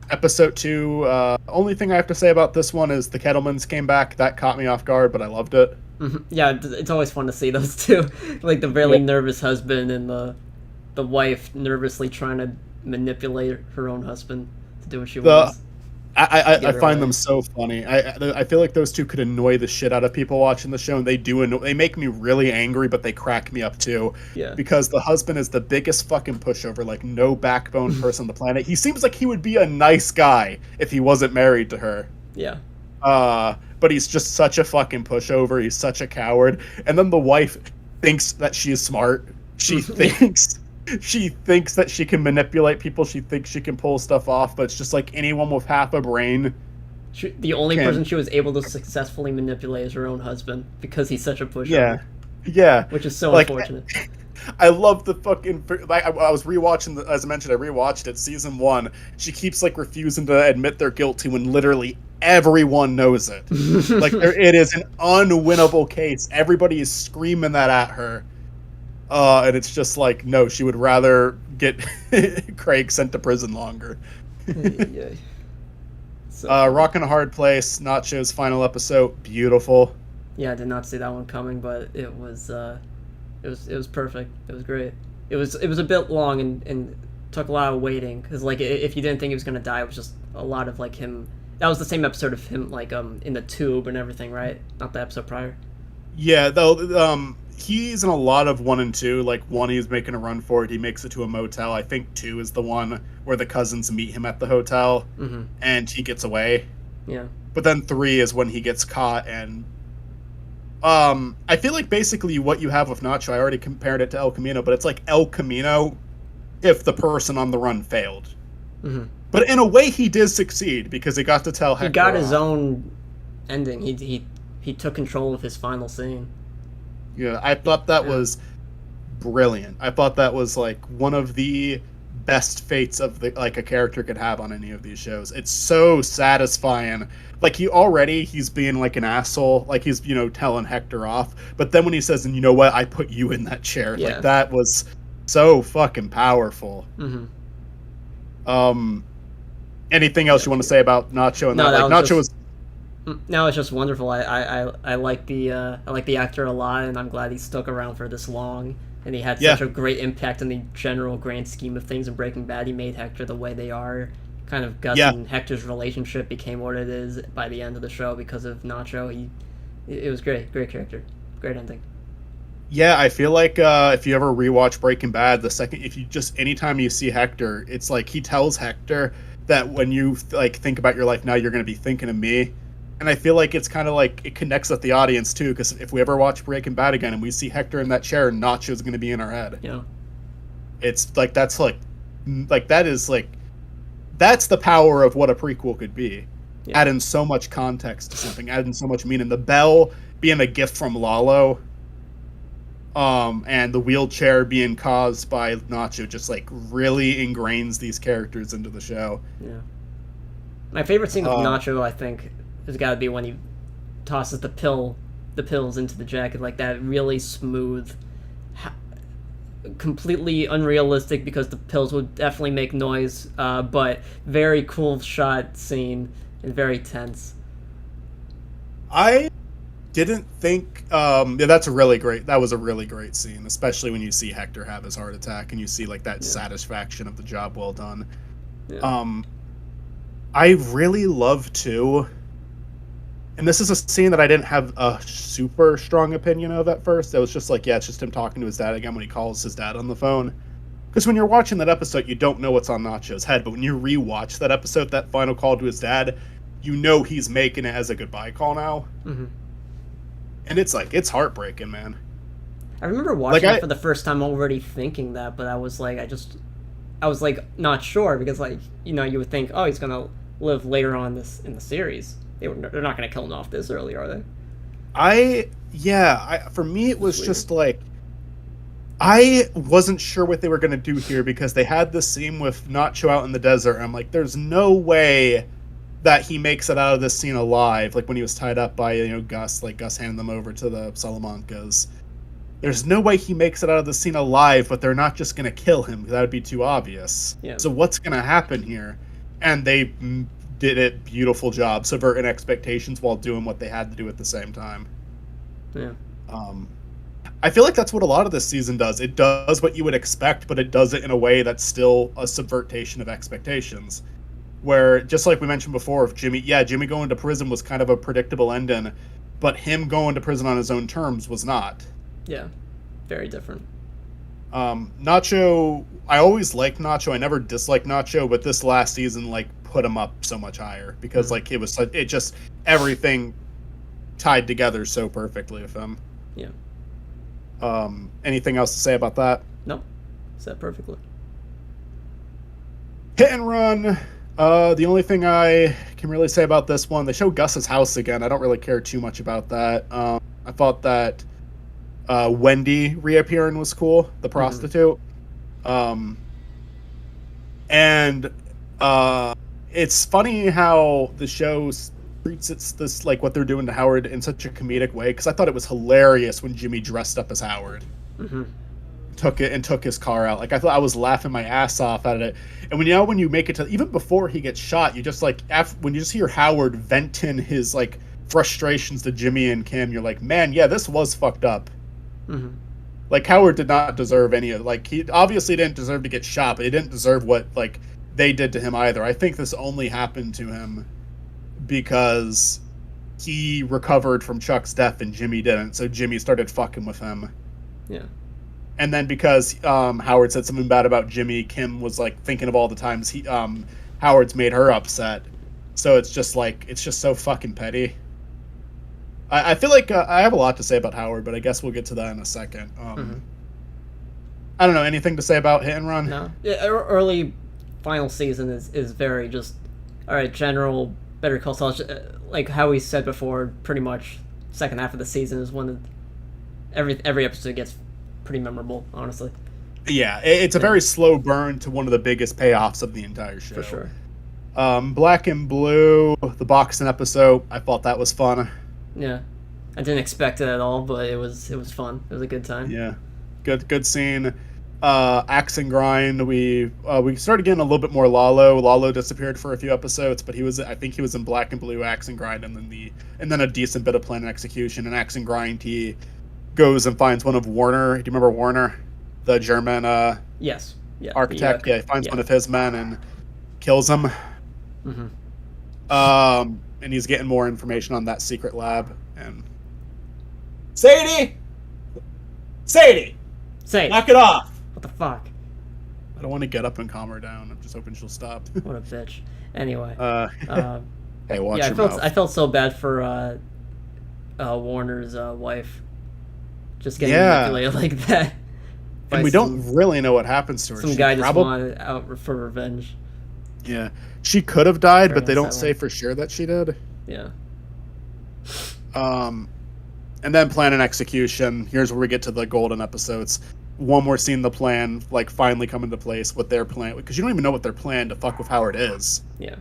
Episode 2, only thing I have to say about this one is the Kettlemans came back. That caught me off guard, but I loved it. Yeah, it's always fun to see those two. Like the really nervous husband and the wife nervously trying to manipulate her own husband to do what she wants. I find them so funny. I feel like those two could annoy the shit out of people watching the show, and they do. They make me really angry, but they crack me up too. Yeah. Because the husband is the biggest fucking pushover, like no backbone person on the planet. He seems like he would be a nice guy if he wasn't married to her. Yeah. But he's just such a fucking pushover. He's such a coward. And then the wife thinks that she is smart. She thinks that she can manipulate people. She thinks she can pull stuff off, but it's just like anyone with half a brain. The only person she was able to successfully manipulate is her own husband because he's such a pushover. Yeah. Which is so unfortunate. I love the fucking... I was rewatching, as I mentioned, I rewatched it, season 1. She keeps like refusing to admit they're guilty when literally everyone knows it. Like it is an unwinnable case. Everybody is screaming that at her. And it's just like, no, she would rather get Craig sent to prison longer. Rockin' a Hard Place, Nacho's final episode, beautiful. Yeah, I did not see that one coming, but it was It was perfect. It was great. It was a bit long and took a lot of waiting because like if you didn't think he was gonna die, it was just a lot of like him. That was the same episode of him like in the tube and everything, right? Not the episode prior. Yeah, though, he's in a lot of 1 and 2. Like 1, he's making a run for it. He makes it to a motel. I think 2 is the one where the cousins meet him at the hotel, and he gets away. Yeah. But then 3 is when he gets caught, and I feel like basically what you have with Nacho, I already compared it to El Camino, but it's like El Camino if the person on the run failed. But in a way, he did succeed because he got to tell Hector. He got his own ending. He took control of his final scene. Yeah, I thought that was brilliant. I thought that was like one of the best fates of the like a character could have on any of these shows. It's so satisfying. Like he's being like an asshole, like he's telling Hector off, but then when he says, and you know what, I put you in that chair, like that was so fucking powerful. Anything else you want to say about Nacho? And no, that? Like, Nacho was. No, it's just wonderful. I like the actor a lot, and I'm glad he stuck around for this long. And he had such a great impact on the general grand scheme of things in Breaking Bad. He made Hector the way they are. Kind of Gus and Hector's relationship became what it is by the end of the show because of Nacho. It was great character, great ending. Yeah, I feel like if you ever rewatch Breaking Bad, anytime you see Hector, it's like he tells Hector that when you like think about your life now, you're going to be thinking of me. And I feel like it's kind of like it connects with the audience too, because if we ever watch Breaking Bad again and we see Hector in that chair, Nacho's going to be in our head. Yeah, it's like that's the power of what a prequel could be. Yeah. Adding so much context to something, adding so much meaning. The bell being a gift from Lalo, and the wheelchair being caused by Nacho just like really ingrains these characters into the show. Yeah, my favorite scene with Nacho, I think, has got to be when he tosses the pills into the jacket, like that really smooth, completely unrealistic because the pills would definitely make noise, but very cool shot scene and very tense. I didn't think that was a really great scene, especially when you see Hector have his heart attack and you see like that satisfaction of the job well done. I really love too, and this is a scene that I didn't have a super strong opinion of at first. It was just like, it's just him talking to his dad again when he calls his dad on the phone. Because when you're watching that episode, you don't know what's on Nacho's head. But when you rewatch that episode, that final call to his dad, you know he's making it as a goodbye call now. And it's like, it's heartbreaking, man. I remember watching it for the first time already thinking that, but I was like, not sure because like, you would think, oh, he's going to live later on in the series. They're not going to kill him off this early, are they? For me, it was just like, I wasn't sure what they were going to do here because they had this scene with Nacho out in the desert. And I'm like, there's no way that he makes it out of this scene alive. Like when he was tied up by, Gus handing them over to the Salamancas. There's no way he makes it out of the scene alive, but they're not just going to kill him. That would be too obvious. Yeah. So what's going to happen here? And they did it, beautiful job, subverting expectations while doing what they had to do at the same time. Yeah. I feel like that's what a lot of this season does. It does what you would expect, but it does it in a way that's still a subvertation of expectations. Where, just like we mentioned before, if Jimmy going to prison was kind of a predictable ending, but him going to prison on his own terms was not. Yeah, very different. Nacho, I always liked Nacho. I never disliked Nacho, but this last season, put him up so much higher because, it just, everything tied together so perfectly with him. Yeah. Anything else to say about that? No, said perfectly. Hit and Run. The only thing I can really say about this one, they show Gus's house again. I don't really care too much about that. I thought that Wendy reappearing was cool, the prostitute. And it's funny how the show treats this what they're doing to Howard in such a comedic way, because I thought it was hilarious when Jimmy dressed up as Howard. Took his car out. I thought I was laughing my ass off at it. And when you make it to, even before he gets shot, you just when you just hear Howard venting his frustrations to Jimmy and Kim, you're like, man, yeah, this was fucked up. Like, Howard did not deserve any of, like, he obviously didn't deserve to get shot, but he didn't deserve what, like, they did to him either. I think this only happened to him because he recovered from Chuck's death and Jimmy didn't, so Jimmy started fucking with him. Yeah. And then because Howard said something bad about Jimmy, Kim was, like, thinking of all the times Howard's made her upset. So it's just, like, it's just so fucking petty. I feel like I have a lot to say about Howard, but I guess we'll get to that in a second. I don't know, anything to say about Hit and Run? No. Yeah, early final season is very just, all right, general Better Call Saul. Like how we said before, pretty much second half of the season is when every episode gets pretty memorable, honestly. Yeah, it's a very slow burn to one of the biggest payoffs of the entire show. For sure. Black and Blue, the boxing episode, I thought that was fun. Yeah, I didn't expect it at all, but it was fun. It was a good time. Yeah, good scene. Axe and Grind, we started getting a little bit more Lalo. Lalo disappeared for a few episodes, but I think he was in Black and Blue, Axe and Grind, and then a decent bit of Plan and Execution. And Axe and Grind, he goes and finds one of Warner. Do you remember Warner, the German yes, yeah, architect? He finds one of his men and kills him. And he's getting more information on that secret lab. And Sadie, say knock it off. What the fuck? I don't want to get up and calm her down. I'm just hoping she'll stop. What a bitch. Anyway. Hey, watch your mouth. I felt so bad for Warner's wife. Just getting manipulated like that. And we don't really know what happens to her. Some guy just wanted out for revenge. Yeah. She could have died, but they don't say for sure that she did. Yeah. And then Plan and Execution. Here's where we get to the golden episodes. One more scene, the plan, like, finally come into place, what their plan, because you don't even know what their plan to fuck with Howard is. Yeah.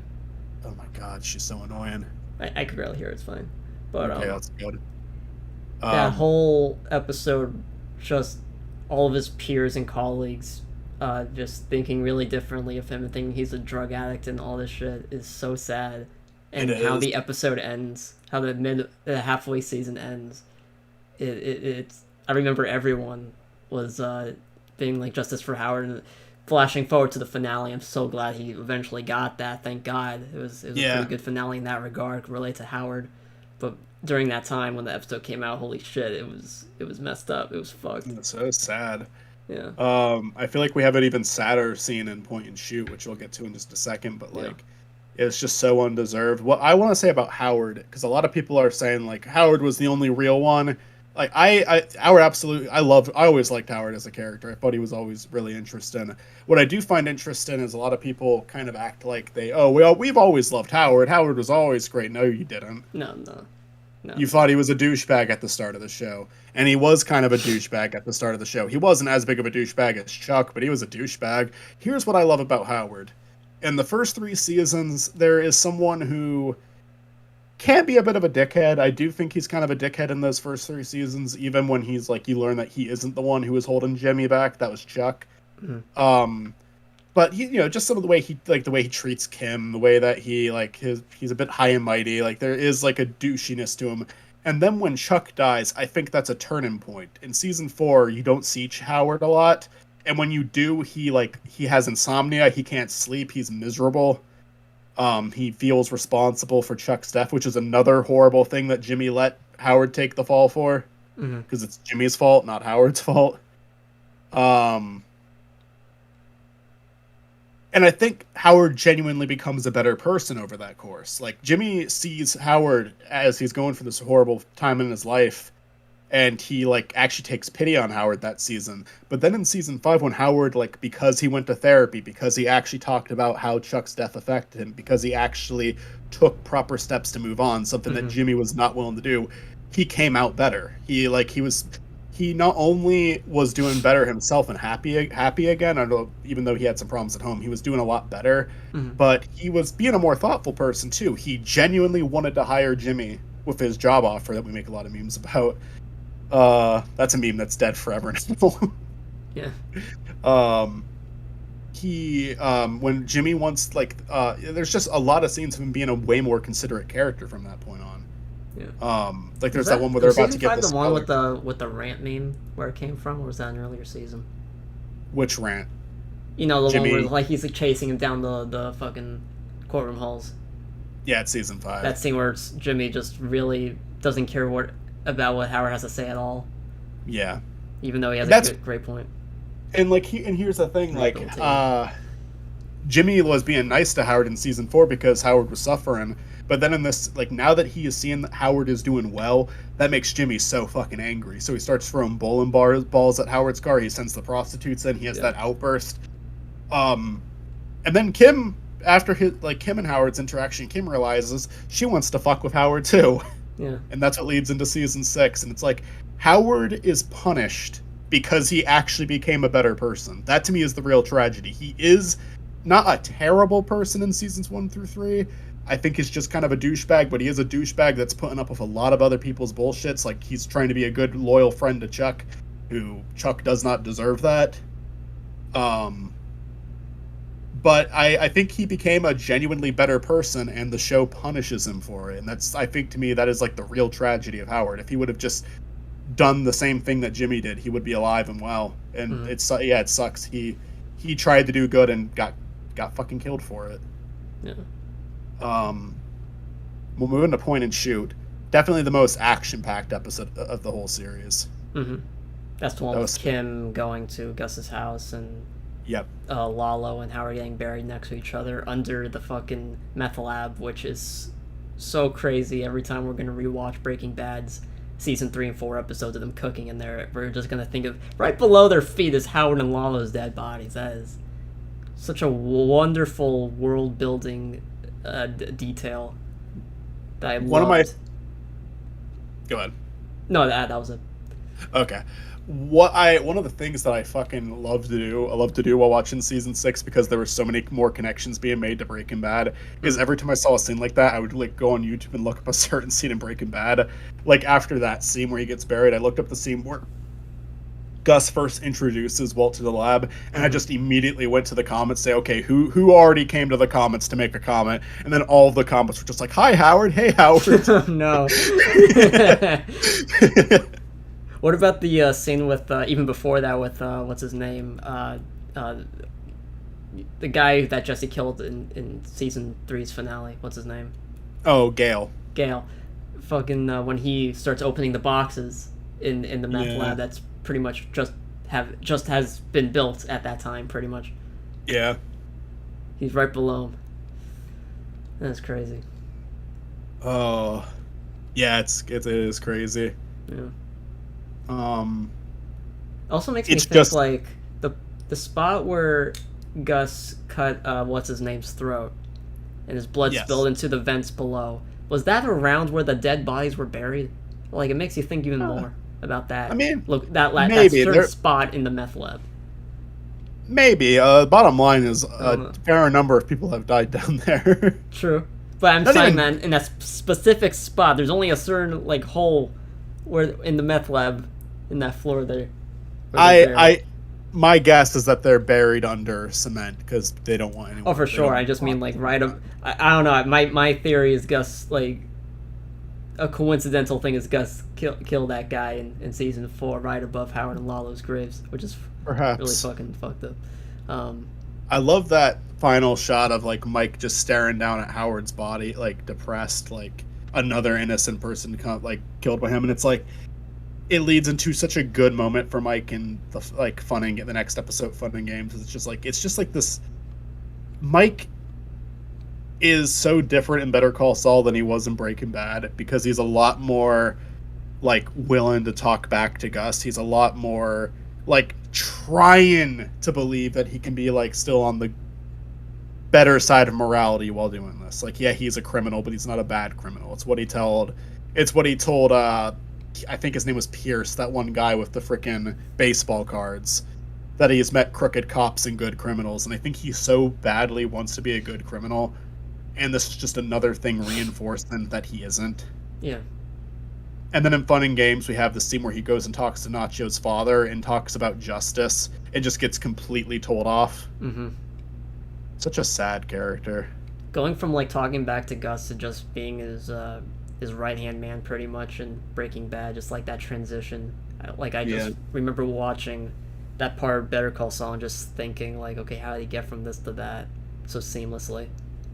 Oh my god, she's so annoying. I could barely hear it, it's fine. But, okay, that's good. That whole episode, just all of his peers and colleagues just thinking really differently of him and thinking he's a drug addict and all this shit is so sad. And how the episode ends, how the halfway season ends, it's I remember everyone was being like justice for Howard and flashing forward to the finale. I'm so glad he eventually got that. Thank God. It was a pretty good finale in that regard, relate to Howard. But during that time when the episode came out, holy shit, it was messed up. It was fucked. It's so sad. Yeah. I feel like we have an even sadder scene in Point and Shoot, which we'll get to in just a second, but like it's just so undeserved. What I want to say about Howard, because a lot of people are saying like Howard was the only real one. Like Howard absolutely, I always liked Howard as a character. I thought he was always really interesting. What I do find interesting is a lot of people kind of act like we've always loved Howard. Howard was always great. No, you didn't. No. You thought he was a douchebag at the start of the show. And he was kind of a douchebag at the start of the show. He wasn't as big of a douchebag as Chuck, but he was a douchebag. Here's what I love about Howard. In the first 3 seasons, there is someone who can be a bit of a dickhead. I do think he's kind of a dickhead in those first 3 seasons, even when he's like, you learn that he isn't the one who was holding Jimmy back. That was Chuck. Mm-hmm. But he, just some of the way he treats Kim, the way that he he's a bit high and mighty. Like there is like a douchiness to him. And then when Chuck dies, I think that's a turning point. In season 4, you don't see Howard a lot, and when you do, he has insomnia. He can't sleep. He's miserable. He feels responsible for Chuck's death, which is another horrible thing that Jimmy let Howard take the fall for, because it's Jimmy's fault, not Howard's fault. And I think Howard genuinely becomes a better person over that course. Like, Jimmy sees Howard as he's going through this horrible time in his life, and he, actually takes pity on Howard that season. But then in season 5, when Howard, because he went to therapy, because he actually talked about how Chuck's death affected him, because he actually took proper steps to move on, something that Jimmy was not willing to do, he came out better. He not only was doing better himself and happy again, even though he had some problems at home, he was doing a lot better, but he was being a more thoughtful person too. He genuinely wanted to hire Jimmy with his job offer that we make a lot of memes about. That's a meme that's dead forever now. Yeah. When Jimmy wants, there's just a lot of scenes of him being a way more considerate character from that point on. Yeah. Like there's that one where they're about to get the one with the rant meme where it came from, or was that an earlier season? Which rant? You know, the Jimmy. one where like he's like chasing him down the fucking courtroom halls. Yeah, it's season 5. That scene where Jimmy just really doesn't care about what Howard has to say at all. Yeah. Even though he has a great point. And like here's the thing, like Jimmy was being nice to Howard in season 4 because Howard was suffering. But then in this, like, now that he is seeing that Howard is doing well, that makes Jimmy so fucking angry. So he starts throwing bowling balls at Howard's car. He sends the prostitutes in. He has that outburst. And then Kim, after Kim and Howard's interaction, Kim realizes she wants to fuck with Howard too. Yeah. And that's what leads into season 6. And it's like, Howard is punished because he actually became a better person. That to me is the real tragedy. He is not a terrible person in seasons 1 through 3. I think he's just kind of a douchebag, but he is a douchebag that's putting up with a lot of other people's bullshits. Like, he's trying to be a good, loyal friend to Chuck, who Chuck does not deserve that. But I think he became a genuinely better person, and the show punishes him for it. And that's, I think, to me, that is like the real tragedy of Howard. If he would have just done the same thing that Jimmy did, he would be alive and well. And it sucks. He tried to do good and got fucking killed for it. Yeah. We'll move into Point and Shoot. Definitely the most action-packed episode of the whole series. Mm-hmm. That's the one with Kim going to Gus's house and Lalo and Howard getting buried next to each other under the fucking meth lab, which is so crazy. Every time we're going to rewatch Breaking Bad's season 3 and 4 episodes of them cooking in there, we're just going to think of right below their feet is Howard and Lalo's dead bodies. That is such a wonderful world-building detail that I loved. Go ahead. No, that was it. Okay. One of the things that I fucking love to do while watching season 6, because there were so many more connections being made to Breaking Bad, is every time I saw a scene like that, I would like go on YouTube and look up a certain scene in Breaking Bad. Like after that scene where he gets buried, I looked up the scene where Gus first introduces Walt to the lab, and I just immediately went to the comments, say, okay, who already came to the comments to make a comment? And then all of the comments were just like, hi Howard, hey Howard. No. What about the scene with even before that with what's his name, the guy that Jesse killed in season 3's finale? What's his name? Oh, Gale. Fucking when he starts opening the boxes in the meth lab, that's pretty much just has been built at that time, pretty much. Yeah. He's right below him. That's crazy. Oh, yeah, it is crazy. Yeah. Also makes me think just like the spot where Gus cut what's his name's throat, and his blood spilled into the vents below. Was that around where the dead bodies were buried? Like, it makes you think even more about that. I mean, look, that certain spot in the meth lab. Maybe. Bottom line is a fair number of people have died down there. True. But I'm saying, man, in that specific spot, there's only a certain, like, hole where in the meth lab, in that floor there. My guess is that they're buried under cement because they don't want anyone. Oh, for sure. I just mean, like, right up... I don't know. My theory is Gus, like... A coincidental thing is Gus kill that guy in season 4 right above Howard and Lalo's graves, which is perhaps really fucking fucked up. I love that final shot of like Mike just staring down at Howard's body, like depressed, like another innocent person killed by him, and it's like it leads into such a good moment for Mike and the next episode, Fun and Games. It's just like this. Mike is so different in Better Call Saul than he was in Breaking Bad, because he's a lot more like willing to talk back to Gus. He's a lot more like trying to believe that he can be like still on the better side of morality while doing this. Like, yeah, he's a criminal, but he's not a bad criminal. It's what he told I think his name was Pierce, that one guy with the freaking baseball cards, that he's met crooked cops and good criminals, and I think he so badly wants to be a good criminal. And this is just another thing reinforcing that he isn't. Yeah. And then in Fun and Games, we have the scene where he goes and talks to Nacho's father and talks about justice. It just gets completely told off. Mm-hmm. Such a sad character. Going from, like, talking back to Gus to just being his his right hand man pretty much in Breaking Bad, just like that transition. I Yeah. just remember watching that part of Better Call Saul and just thinking like, okay, how did he get from this to that so seamlessly?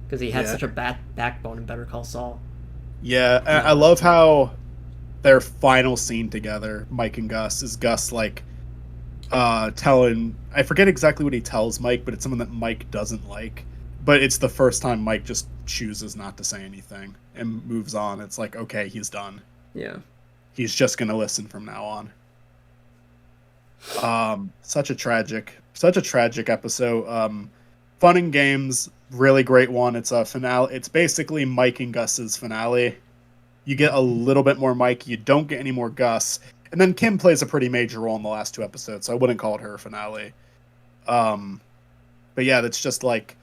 Because he had Yeah. such a backbone in Better Call Saul. Yeah, I love how their final scene together, Mike and Gus, is Gus like telling, I forget exactly what he tells Mike, but it's something that Mike doesn't like. But it's the first time Mike just chooses not to say anything and moves on. It's like, okay, he's done. Yeah. He's just gonna listen from now on. Such a tragic episode. Fun and games, really great one. It's a finale. It's basically Mike and Gus's finale. You get a little bit more Mike. You don't get any more Gus. And then Kim plays a pretty major role in the last 2 episodes, so I wouldn't call it her finale. But yeah, that's just like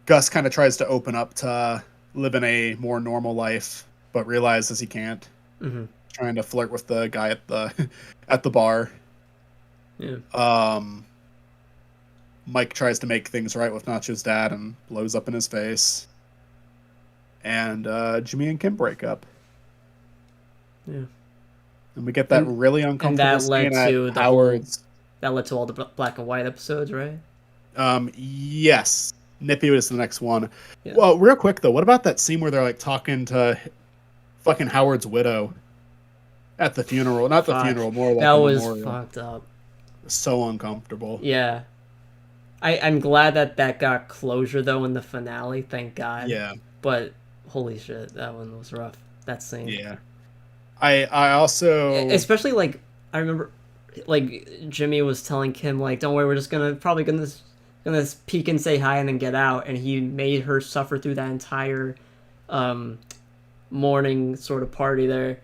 Gus kind of tries to open up to living a more normal life, but realizes he can't. Mm-hmm. Trying to flirt with the guy at the at the bar. Yeah. Mike tries to make things right with Nacho's dad and blows up in his face. And Jimmy and Kim break up. Yeah. And we get that really uncomfortable and that led scene to at the Howard's. That led to all the black and white episodes, right? Yes. Nippy was the next one. Yeah. Well, real quick though, what about that scene where they're like talking to fucking Howard's widow at the funeral? Not the funeral, more like that the was memorial. fucked up. So uncomfortable. Yeah. I'm glad that got closure though in the finale, thank God. Yeah. But holy shit, that one was rough. That scene. Yeah. I also, especially like I remember like Jimmy was telling Kim like, don't worry, we're just gonna peek and say hi and then get out, and he made her suffer through that entire morning sort of party there.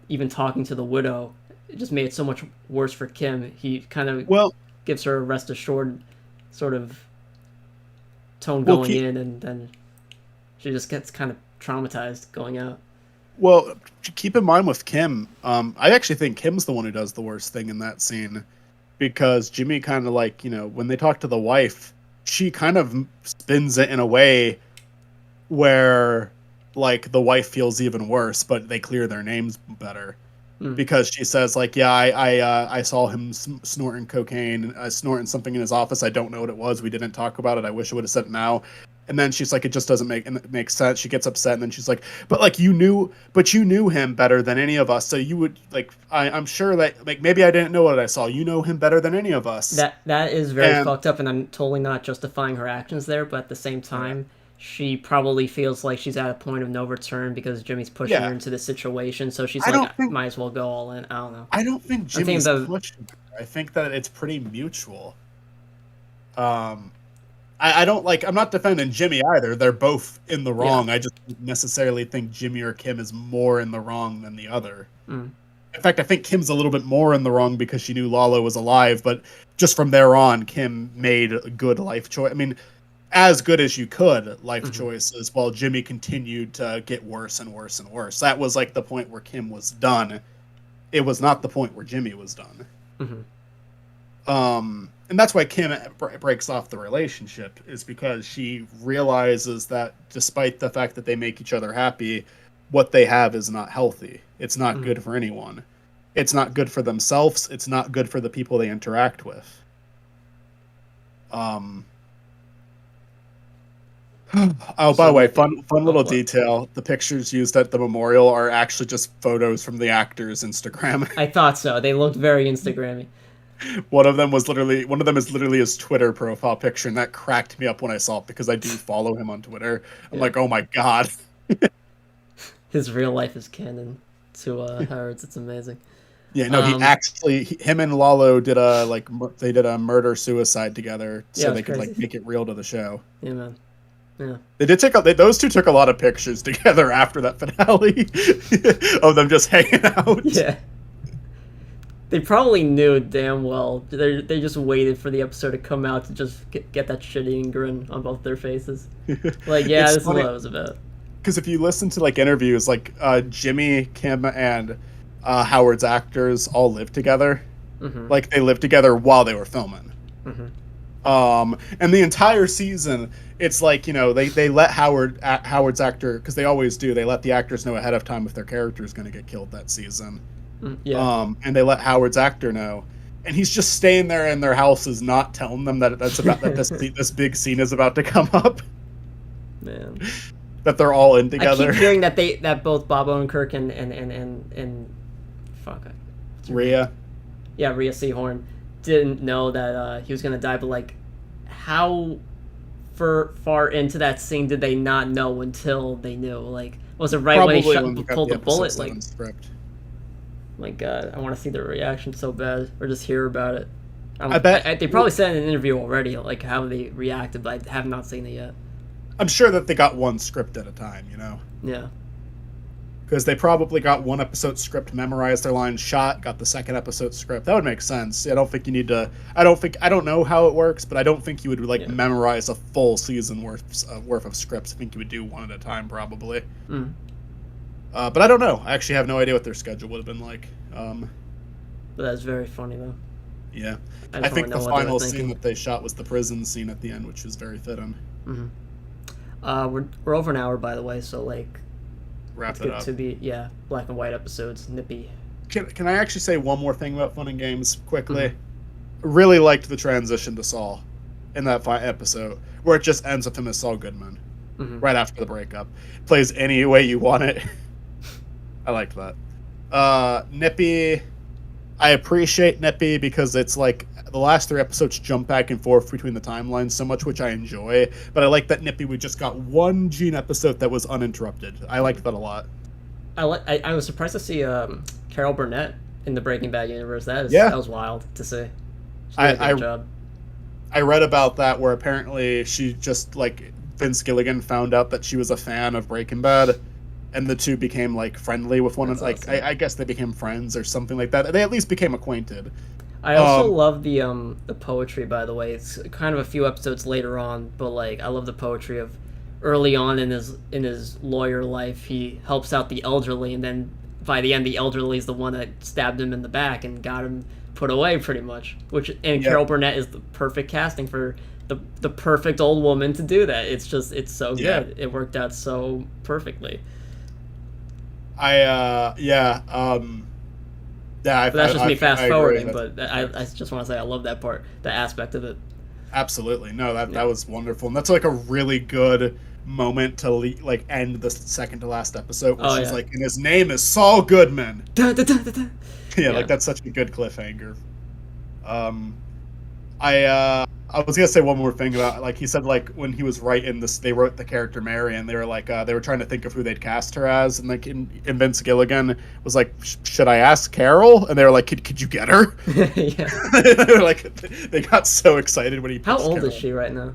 Even talking to the widow, it just made it so much worse for Kim. He kind of gives her a rest assured sort of tone going in, and then she just gets kind of traumatized going out. Well, keep in mind with Kim, I actually think Kim's the one who does the worst thing in that scene, because Jimmy kind of like, when they talk to the wife, she kind of spins it in a way where like the wife feels even worse, but they clear their names better. Because she says like, yeah, I saw him snorting cocaine, snorting something in his office. I don't know what it was. We didn't talk about it. I wish I would have said it now. And then she's like, it just doesn't make sense. She gets upset, and then she's like, but you knew him better than any of us. So you would like, I'm sure that like maybe I didn't know what I saw. You know him better than any of us. That is very fucked up, and I'm totally not justifying her actions there, but at the same time, she probably feels like she's at a point of no return because Jimmy's pushing her into the situation. So she's might as well go all in. I don't know. I don't think Jimmy's pushing her. I think that it's pretty mutual. I don't like. I'm not defending Jimmy either. They're both in the wrong. I just don't necessarily think Jimmy or Kim is more in the wrong than the other. In fact, I think Kim's a little bit more in the wrong because she knew Lalo was alive. But just from there on, Kim made a good life choice. I mean, as good as you could life choices, while Jimmy continued to get worse and worse and worse. That was like the point where Kim was done. It was not the point where Jimmy was done. And that's why Kim breaks off the relationship, is because she realizes that despite the fact that they make each other happy, what they have is not healthy. It's not good for anyone. It's not good for themselves. It's not good for the people they interact with. Oh, by the way, fun little detail. The pictures used at the memorial are actually just photos from the actors' Instagram. I thought so. They looked very Instagrammy. One of them is literally his Twitter profile picture, and that cracked me up when I saw it because I do follow him on Twitter. I'm like, oh my god. His real life is canon to Howard's. It's amazing. Yeah, no, him and Lalo did a murder suicide together, so they could like make it real to the show. Yeah, man. Yeah. They did those two took a lot of pictures together after that finale of them just hanging out. Yeah. They probably knew damn well. They just waited for the episode to come out to just get that shit-eating grin on both their faces. Like, yeah, this is what it was about. Because if you listen to like interviews, like Jimmy, Kim, and Howard's actors all lived together. Like they lived together while they were filming. And the entire season, it's like, they let Howard's actor, because they always do, they let the actors know ahead of time if their character is going to get killed that season. Yeah. And they let Howard's actor know, and he's just staying there in their houses, not telling them that this big scene is about to come up. Man, that they're all in together. I keep hearing that both Bob Odenkirk and fuck, Rhea. Yeah, Rhea Seehorn didn't know that he was gonna die, but like, how far into that scene did they not know until they knew? Like, was it right Probably when he pulled the bullet? Like, script. My God, I want to see their reaction so bad, or just hear about it. I bet they probably said in an interview already, like how they reacted, but I have not seen it yet. I'm sure that they got one script at a time, Yeah. Because they probably got one episode script, memorized their lines, shot, got the second episode script. That would make sense. I don't think you need to. I don't know how it works, but I don't think you would memorize a full season worth of scripts. I think you would do one at a time, probably. But I don't know. I actually have no idea what their schedule would have been like. But that's very funny though. Yeah, I think the final scene that they shot was the prison scene at the end, which was very fitting. We're over an hour, by the way, so like, wrap it up. To be black and white episodes, nippy. Can I actually say one more thing about Fun and Games quickly? Really liked the transition to Saul in that episode, where it just ends with him as Saul Goodman right after the breakup. Plays any way you want it. I liked that. Nippy, I appreciate Nippy because it's like the last 3 episodes jump back and forth between the timelines so much, which I enjoy. But I like that Nippy, we just got one Gene episode that was uninterrupted. I liked that a lot. I was surprised to see Carol Burnett in the Breaking Bad universe. That was wild to see. She did a good job. I read about that where apparently she just like Vince Gilligan found out that she was a fan of Breaking Bad. And the two became like friendly with one another. Like awesome. I guess they became friends or something like that. They at least became acquainted. I also love the poetry. By the way, it's kind of a few episodes later on, but like I love the poetry of early on in his lawyer life. He helps out the elderly, and then by the end, the elderly is the one that stabbed him in the back and got him put away, pretty much. Carol Burnett is the perfect casting for the perfect old woman to do that. It's so good. It worked out so perfectly. That's just me fast forwarding, but I just want to say I love that part, the aspect of it. Absolutely, no, that was wonderful, and that's like a really good moment to end the second to last episode, where she's like, and his name is Saul Goodman. Dun, dun, dun, dun, dun. Like that's such a good cliffhanger. I was gonna say one more thing about, like, he said, like, when he was writing this, they wrote the character Mary, and they were like, they were trying to think of who they'd cast her as, and like, and Vince Gilligan was like, should I ask Carol? And they were like, could you get her? They were like, they got so excited when he. How old is she right now?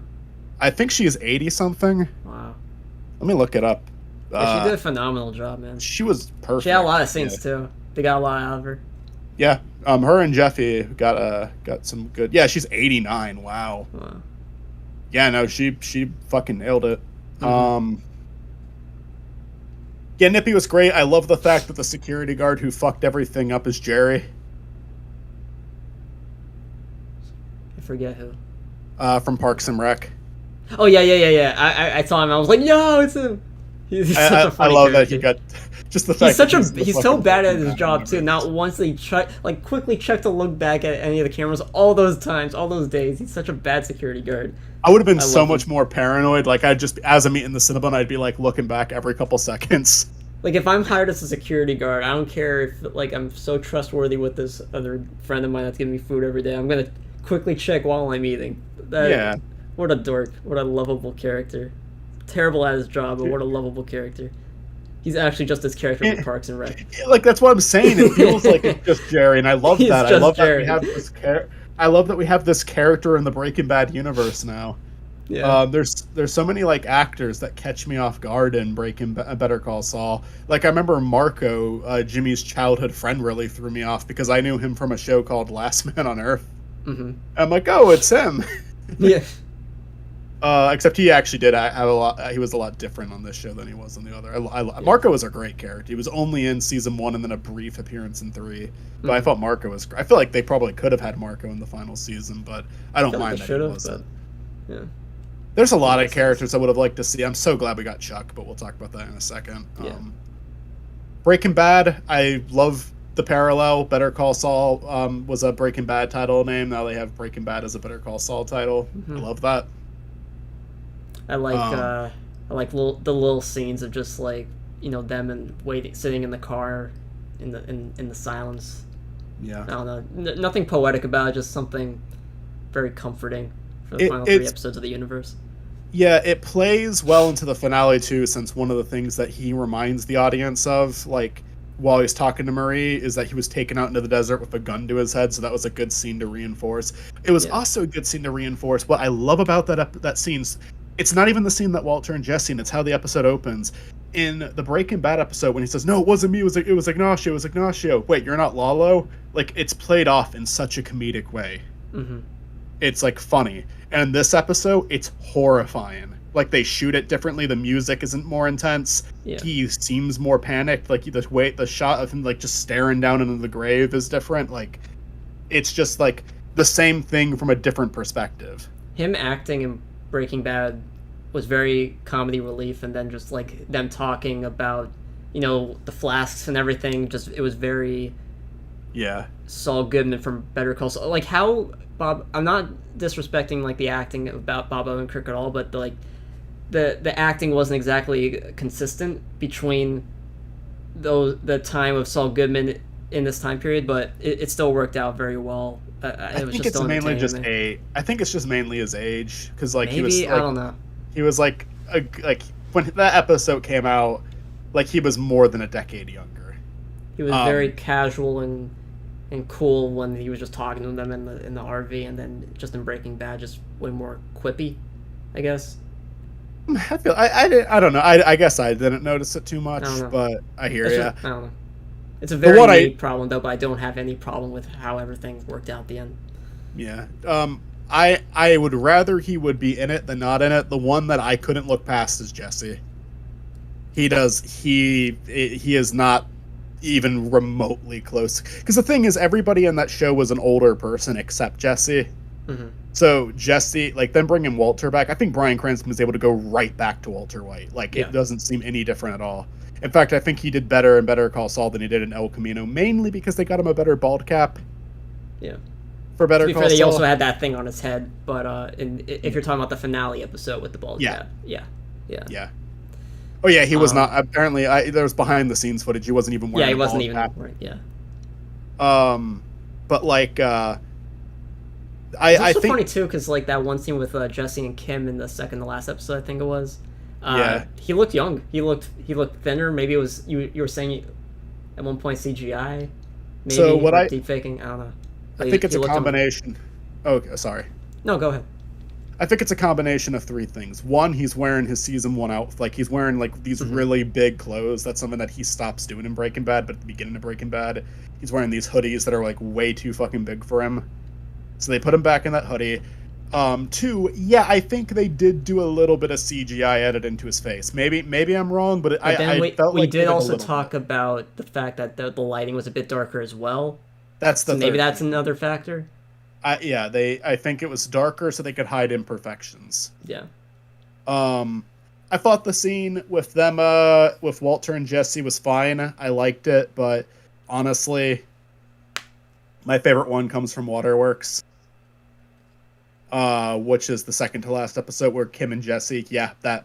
I think she is 80 something. Wow. Let me look it up. Yeah, she did a phenomenal job, man. She was perfect. She had a lot of scenes too. They got a lot out of her. Yeah, her and Jeffy got some good. Yeah, she's 89. Wow. Yeah, no, she fucking nailed it. Yeah, Nippy was great. I love the fact that the security guard who fucked everything up is Jerry. I forget who. From Parks and Rec. Oh yeah. I saw him. I was like, yo, it's him. He's such a funny I love character. that he got. Just the fact he's so bad at his job too. Not once he quickly checked to look back at any of the cameras. All those times, all those days, he's such a bad security guard. I would have been so much more paranoid. Like, I'd just, as I'm eating the Cinnabon, I'd be like looking back every couple seconds. Like, if I'm hired as a security guard, I don't care if like I'm so trustworthy with this other friend of mine that's giving me food every day. I'm gonna quickly check while I'm eating. What a dork! What a lovable character. Terrible at his job, but what a lovable character. He's actually just his character in Parks and Rec. Like, that's what I'm saying. It feels like it's just Jerry, and I love that. I love Jerry. That we have this I love that we have this character in the Breaking Bad universe now. Yeah. There's so many like actors that catch me off guard in Better Call Saul. Like, I remember Marco, Jimmy's childhood friend, really threw me off because I knew him from a show called Last Man on Earth. I'm like, oh, it's him. Yeah. Except he actually did have a lot. He was a lot different on this show than he was on the other. Marco was a great character. He was only in season 1 and then a brief appearance in 3. But I thought Marco was. I feel like they probably could have had Marco in the final season, but I don't mind that he wasn't. Yeah. There's a lot of characters I would have liked to see. I'm so glad we got Chuck, but we'll talk about that in a second. Yeah. Breaking Bad, I love the parallel. Better Call Saul was a Breaking Bad title name. Now they have Breaking Bad as a Better Call Saul title. I love that. I like the little scenes of just like, you know, them and sitting in the car in the silence. Yeah. I don't know. Nothing poetic about it, just something very comforting for the final 3 episodes of the universe. Yeah, it plays well into the finale too, since one of the things that he reminds the audience of, like, while he's talking to Marie, is that he was taken out into the desert with a gun to his head, so that was a good scene to reinforce. It was also a good scene to reinforce. What I love about that scene, it's not even the scene that Walter and Jesse, and it's how the episode opens. In the Breaking Bad episode, when he says, "No, it wasn't me, it was Ignacio. Wait, you're not Lalo?" Like, it's played off in such a comedic way. Mm-hmm. It's, like, funny. And in this episode, it's horrifying. Like, they shoot it differently. The music isn't more intense. Yeah. He seems more panicked. Like, the shot of him, like, just staring down into the grave is different. Like, it's just, like, the same thing from a different perspective. Him acting in Breaking Bad was very comedy relief, and then just, like, them talking about, you know, the flasks and everything, just, it was very... Yeah. Saul Goodman from Better Call Saul. Like, how... Bob, I'm not disrespecting, like, the acting about Bob Odenkirk at all, but the acting wasn't exactly consistent between the time of Saul Goodman in this time period, but it still worked out very well. I think it's mainly just I think it's just mainly his age, because like maybe, he was. Like, I don't know. He was like when that episode came out, like he was more than a decade younger. He was very casual and cool when he was just talking to them in the RV, and then just in Breaking Bad, just way more quippy, I guess. I feel I don't know. I guess I didn't notice it too much, but I hear you. I don't know. It's a very unique problem though, but I don't have any problem with how everything worked out at the end. Yeah. I would rather he would be in it than not in it. The one that I couldn't look past is Jesse. He is not even remotely close, because the thing is, everybody in that show was an older person except Jesse. Mm-hmm. So Jesse, like, then bringing Walter back, I think Bryan Cranston was able to go right back to Walter White. Like, it doesn't seem any different at all. In fact, I think he did better in Better Call Saul than he did in El Camino, mainly because they got him a better bald cap. Yeah. For Better Call Saul. He also had that thing on his head, but if you're talking about the finale episode with the bald cap. Yeah. Oh yeah, he was not. Apparently, there was behind the scenes footage. He wasn't even wearing. Yeah, he wasn't even wearing. Yeah. But like, I think funny too, because like that one scene with Jesse and Kim in the second to last episode, I think it was. He looked young. He looked thinner. Maybe it was you were saying at one point CGI. Maybe so what deep faking. I don't know. But I think it's a combination. Okay, sorry. No, go ahead. I think it's a combination of 3 things. One, he's wearing his season 1 outfit. Like, he's wearing, like, these really big clothes. That's something that he stops doing in Breaking Bad, but at the beginning of Breaking Bad, he's wearing these hoodies that are, like, way too fucking big for him. So they put him back in that hoodie. 2, yeah, I think they did do a little bit of CGI edit into his face. Maybe I'm wrong, but I felt like we did also talk about the fact that the lighting was a bit darker as well. Maybe that's another factor. I think it was darker so they could hide imperfections. Yeah. I thought the scene with them, with Walter and Jesse was fine. I liked it, but honestly, my favorite one comes from Waterworks, which is the second to last episode where Kim and Jesse. That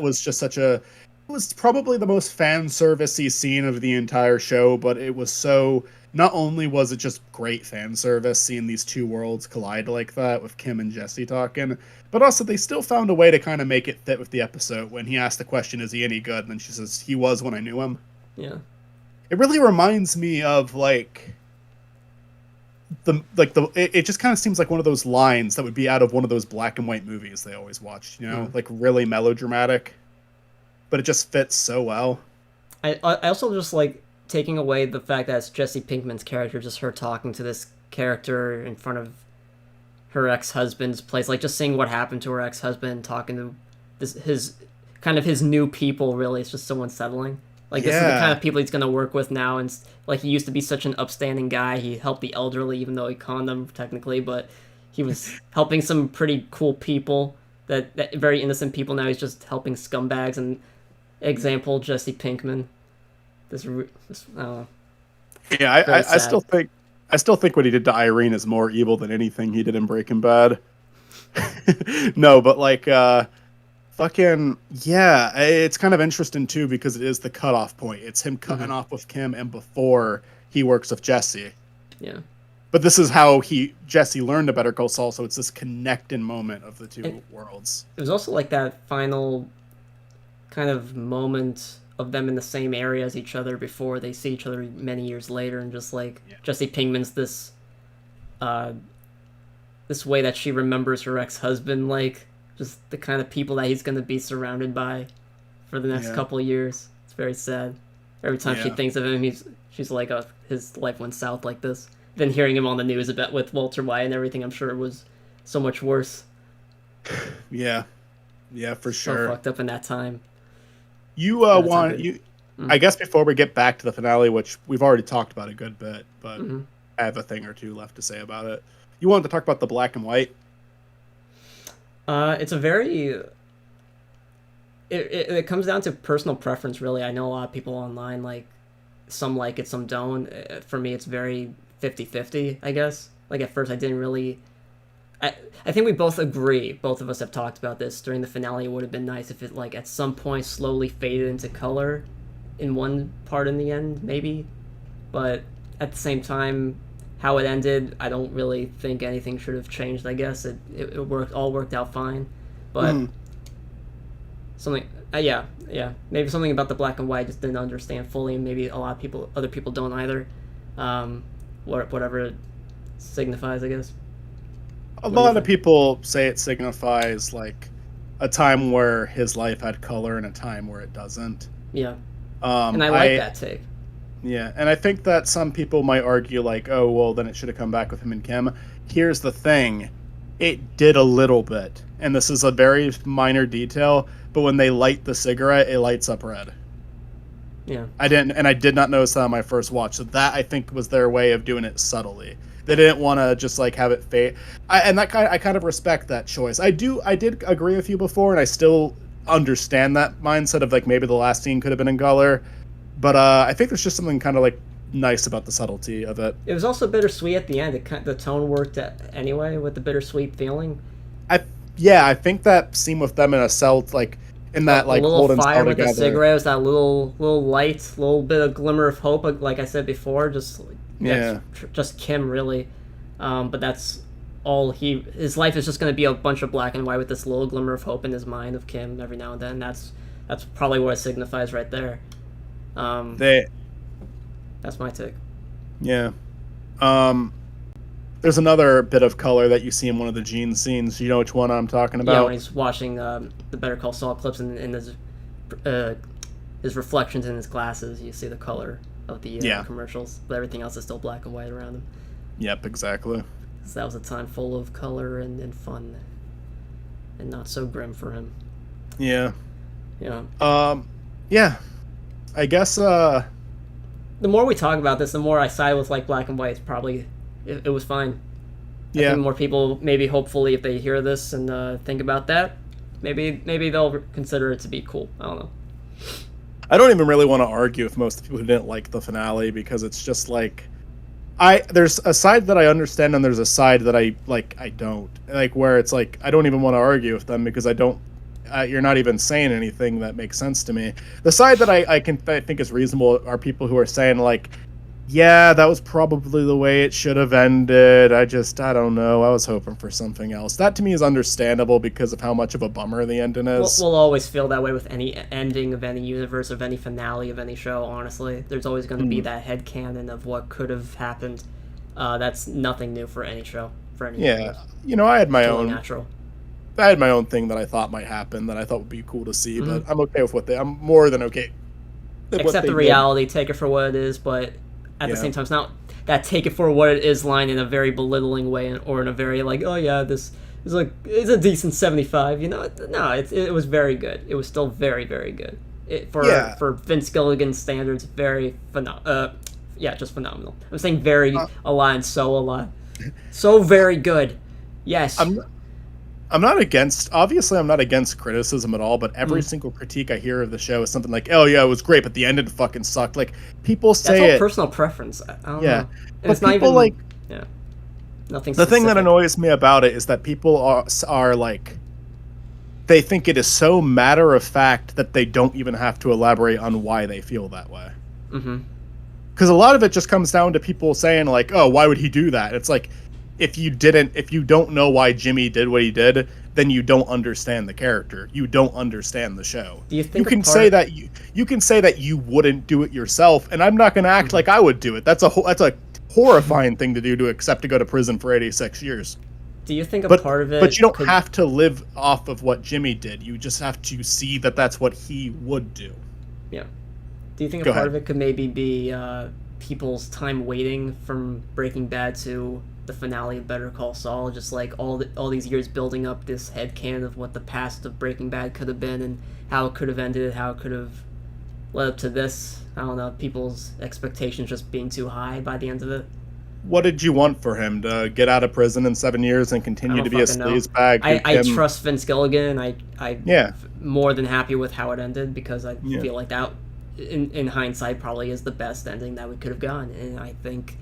was just it was probably the most fan servicey scene of the entire show, but it was so. Not only was it just great fan service seeing these two worlds collide like that with Kim and Jesse talking, but also they still found a way to kind of make it fit with the episode. When he asked the question, "Is he any good?" and then she says, "He was when I knew him." Yeah, it really reminds me of it just kind of seems like one of those lines that would be out of one of those black and white movies they always watched. Like really melodramatic, but it just fits so well. I also just like. Taking away the fact that it's Jesse Pinkman's character, just her talking to this character in front of her ex-husband's place, like just seeing what happened to her ex-husband, talking to his new people. Really, it's just so unsettling. Like this is the kind of people he's gonna work with now, and like he used to be such an upstanding guy. He helped the elderly, even though he conned them technically, but he was helping some pretty cool people, that very innocent people. Now he's just helping scumbags. And example, Jesse Pinkman. This Yeah, I still think what he did to Irene is more evil than anything he did in Breaking Bad. No, but like, fucking yeah, it's kind of interesting too because it is the cutoff point. It's him cutting off with Kim and before he works with Jesse. Yeah. But this is how Jesse learned to Better Call Saul, so it's this connecting moment of the two worlds. It was also like that final kind of moment of them in the same area as each other before they see each other many years later, and just like Jesse Pinkman's this way that she remembers her ex-husband, like just the kind of people that he's going to be surrounded by for the next couple of years. It's very sad. Every time she thinks of him, she's like, oh, his life went south like this. Then hearing him on the news about with Walter White and everything, I'm sure it was so much worse. Yeah, for sure. So fucked up in that time. I guess before we get back to the finale, which we've already talked about a good bit, but I have a thing or two left to say about it. You wanted to talk about the black and white? It's a very... It comes down to personal preference, really. I know a lot of people online, like, some like it, some don't. For me, it's very 50-50, I guess. Like, at first, I didn't really... I think we both agree, both of us have talked about this, during the finale it would have been nice if it, like, at some point slowly faded into color in one part in the end, maybe. But at the same time, how it ended, I don't really think anything should have changed, I guess. It all worked out fine. But something, maybe something about the black and white I just didn't understand fully, and maybe other people don't either. Whatever it signifies, I guess. A lot of people say it signifies like a time where his life had color and a time where it doesn't. Yeah. And I like that take. Yeah, and I think that some people might argue like, oh, well, then it should have come back with him and Kim. Here's the thing. It did a little bit, and this is a very minor detail, but when they light the cigarette, it lights up red. Yeah. I did not notice that on my first watch, so that, I think, was their way of doing it subtly. They didn't want to just like have it fade. I kind of respect that choice. I did agree with you before, and I still understand that mindset of like maybe the last scene could have been in color, but I think there's just something kind of like nice about the subtlety of it. It was also bittersweet at the end. The tone worked anyway with the bittersweet feeling. I think that scene with them in a cell, like in that like holding fire with the cigarette, was that little light, little bit of glimmer of hope. Like I said before, just Kim really. But that's all his life is just going to be a bunch of black and white with this little glimmer of hope in his mind of Kim every now and then. That's probably what it signifies right there. That's my take. Yeah. There's another bit of color that you see in one of the Gene scenes. You know which one I'm talking about? Yeah, when he's watching the Better Call Saul clips and his reflections in his glasses, you see the color of the commercials, but everything else is still black and white around him. Yep, exactly. So that was a time full of color and fun, and not so grim for him. Yeah. Yeah. Yeah. I guess. The more we talk about this, the more I side with like black and white. It's probably it was fine. I think more people, maybe hopefully, if they hear this and think about that, maybe they'll consider it to be cool. I don't know. I don't even really want to argue with most people who didn't like the finale, because it's just like there's a side that I understand and there's a side that I don't like, where it's like I don't even want to argue with them because I don't. You're not even saying anything that makes sense to me. The side that I think is reasonable are people who are saying like, yeah, that was probably the way it should have ended. I don't know. I was hoping for something else. That to me is understandable because of how much of a bummer the ending is. We'll always feel that way with any ending of any universe, of any finale of any show, honestly. There's always going to be that headcanon of what could have happened. That's nothing new for any show. For any universe. I had my own... natural. I had my own thing that I thought might happen that I thought would be cool to see, but I'm okay with I'm more than okay. Accept the reality, take it for what it is, but at the same time, it's not that take it for what it is line in a very belittling way, or in a very like, oh yeah, this is like, it's a decent 75. You know, no, it was very good. It was still very, very good. For Vince Gilligan's standards, very just phenomenal. I'm saying very a lot and so a lot. So very good. Yes. I'm not against criticism at all, but every single critique I hear of the show is something like, oh yeah, it was great, but the ending fucking sucked. Like, people say that's all personal preference. I don't know. And but it's not even like, nothing the specific. thing that annoys me about it is that people are like, they think it is so matter of fact that they don't even have to elaborate on why they feel that way. Mm-hmm. Because a lot of it just comes down to people saying like, oh, why would he do that? It's like, if you don't know why Jimmy did what he did, then you don't understand the character. You don't understand the show. Do you think you can say that you wouldn't do it yourself, and I'm not going to act like I would do it. That's a horrifying thing to do, to accept to go to prison for 86 years. Do you think part of it? But you don't have to live off of what Jimmy did. You just have to see that that's what he would do. Yeah. Do you think part of it could maybe be people's time waiting from Breaking Bad to the finale of Better Call Saul, just like all these years building up this headcanon of what the past of Breaking Bad could have been, and how it could have ended, how it could have led up to this? I don't know, people's expectations just being too high by the end of it. What did you want for him? To get out of prison in 7 years and continue to be a sleazebag? I trust Vince Gilligan. I'm more than happy with how it ended, because I feel like that, in hindsight, probably is the best ending that we could have gotten, and I think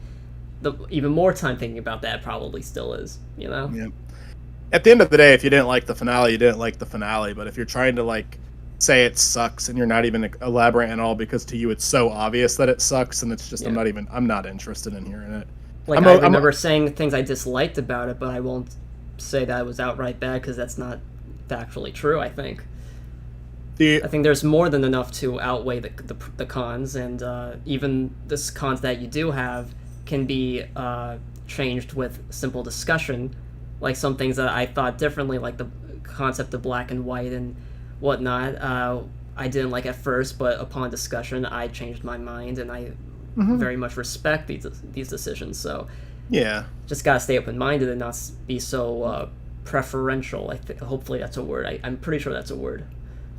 even more time thinking about that probably still is, you know? Yeah. At the end of the day, if you didn't like the finale, you didn't like the finale. But if you're trying to like say it sucks and you're not even elaborating at all because to you it's so obvious that it sucks, and it's just I'm not interested in hearing it. Like, I remember saying things I disliked about it, but I won't say that it was outright bad, because that's not factually true, I think. I think there's more than enough to outweigh the cons, and even the cons that you do have can be changed with simple discussion. Like some things that I thought differently, like the concept of black and white and whatnot, I didn't like at first, but upon discussion, I changed my mind, and I very much respect these decisions. So just gotta stay open-minded and not be so preferential. Hopefully that's a word. I'm pretty sure that's a word.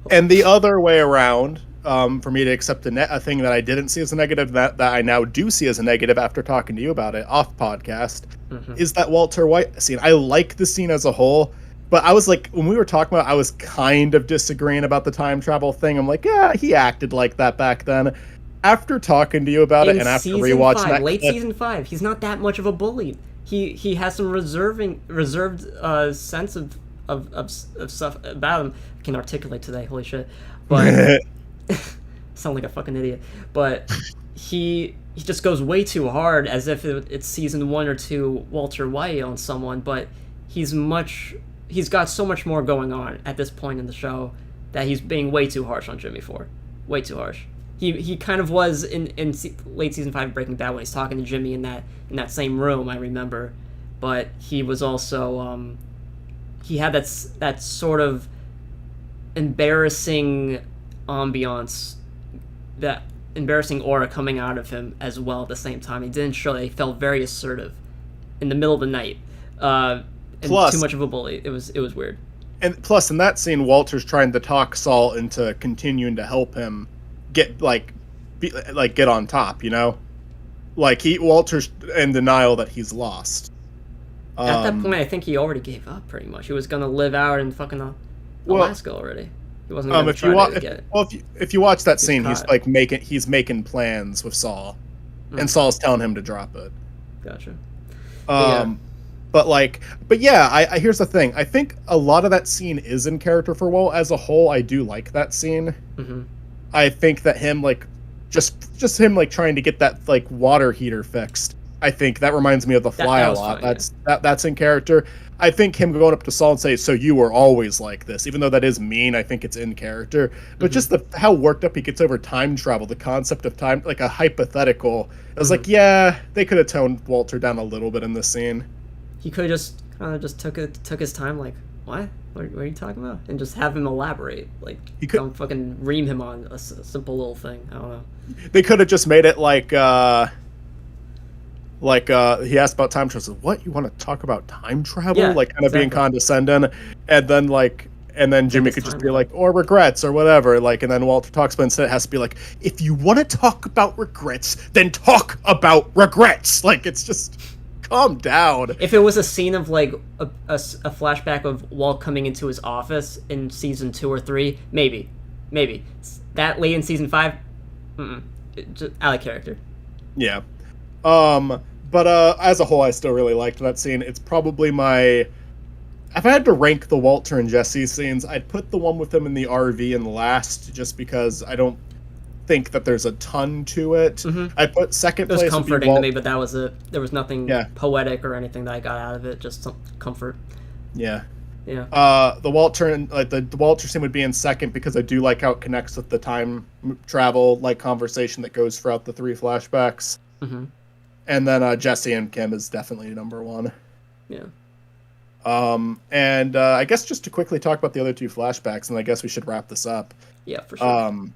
And the other way around, for me to accept a thing that I didn't see as a negative, that I now do see as a negative after talking to you about it off podcast, is that Walter White scene. I like the scene as a whole, but I was like, when we were talking about it, I was kind of disagreeing about the time travel thing. I'm like, yeah, he acted like that back then. After talking to you about it, and after rewatching that, late season 5, he's not that much of a bully. He has some reserved sense of stuff about him. I can articulate today, holy shit. But sound like a fucking idiot. But he just goes way too hard, as if it's season 1 or 2 Walter White on someone, but he's got so much more going on at this point in the show that he's being way too harsh on Jimmy for. Way too harsh. He kind of was in late season 5 of Breaking Bad when he's talking to Jimmy in that same room, I remember. But he was also he had that sort of embarrassing ambiance, that embarrassing aura coming out of him as well at the same time. He didn't show that. He felt very assertive in the middle of the night. And plus, too much of a bully. It was weird. And plus, in that scene, Walter's trying to talk Saul into continuing to help him get get on top, you know? Like, Walter's in denial that he's lost. At that point, I think he already gave up, pretty much. He was going to live out in fucking Alaska already. He wasn't going to try to get it. Well, if you watch that scene, he's making plans with Saul, and Saul's telling him to drop it. Gotcha. But yeah, here's the thing. I think a lot of that scene is in character for Walt as a whole. I do like that scene. Mm-hmm. I think that him just him trying to get that water heater fixed. I think that reminds me of The Fly a lot. That's in character. I think him going up to Saul and say, "So you were always like this," even though that is mean, I think it's in character. But just how worked up he gets over time travel, the concept of time, like a hypothetical. I was like, yeah, they could have toned Walter down a little bit in this scene. He could have just kind of just took his time, like, what are you talking about? And just have him elaborate. Like, don't fucking ream him on a simple little thing. I don't know. They could have just made it like Like he asked about time travel. What, you want to talk about time travel? Yeah, Like kind of being exactly. condescending, and then Take Jimmy his could just time be with it. like, or regrets or whatever. Like, and then Walter talks, but instead it has to be like, if you want to talk about regrets, then talk about regrets. Like, it's just calm down. If it was a scene of like a flashback of Walt coming into his office in season 2 or 3, maybe that late in season 5, just out of character. Yeah. But as a whole, I still really liked that scene. It's probably my. If I had to rank the Walter and Jesse scenes, I'd put the one with them in the RV in last, just because I don't think that there's a ton to it. I put second It was place would be comforting to Walt. me, but that was it. There was nothing Yeah, poetic or anything that I got out of it. Just some comfort. yeah. Yeah. The Walter and like the Walter scene would be in second because I do like how it connects with the time travel like conversation that goes throughout the 3 flashbacks. And then Jesse and Kim is definitely number 1. Yeah. And I guess just to quickly talk about the other 2 flashbacks, and I guess we should wrap this up. Yeah, for sure.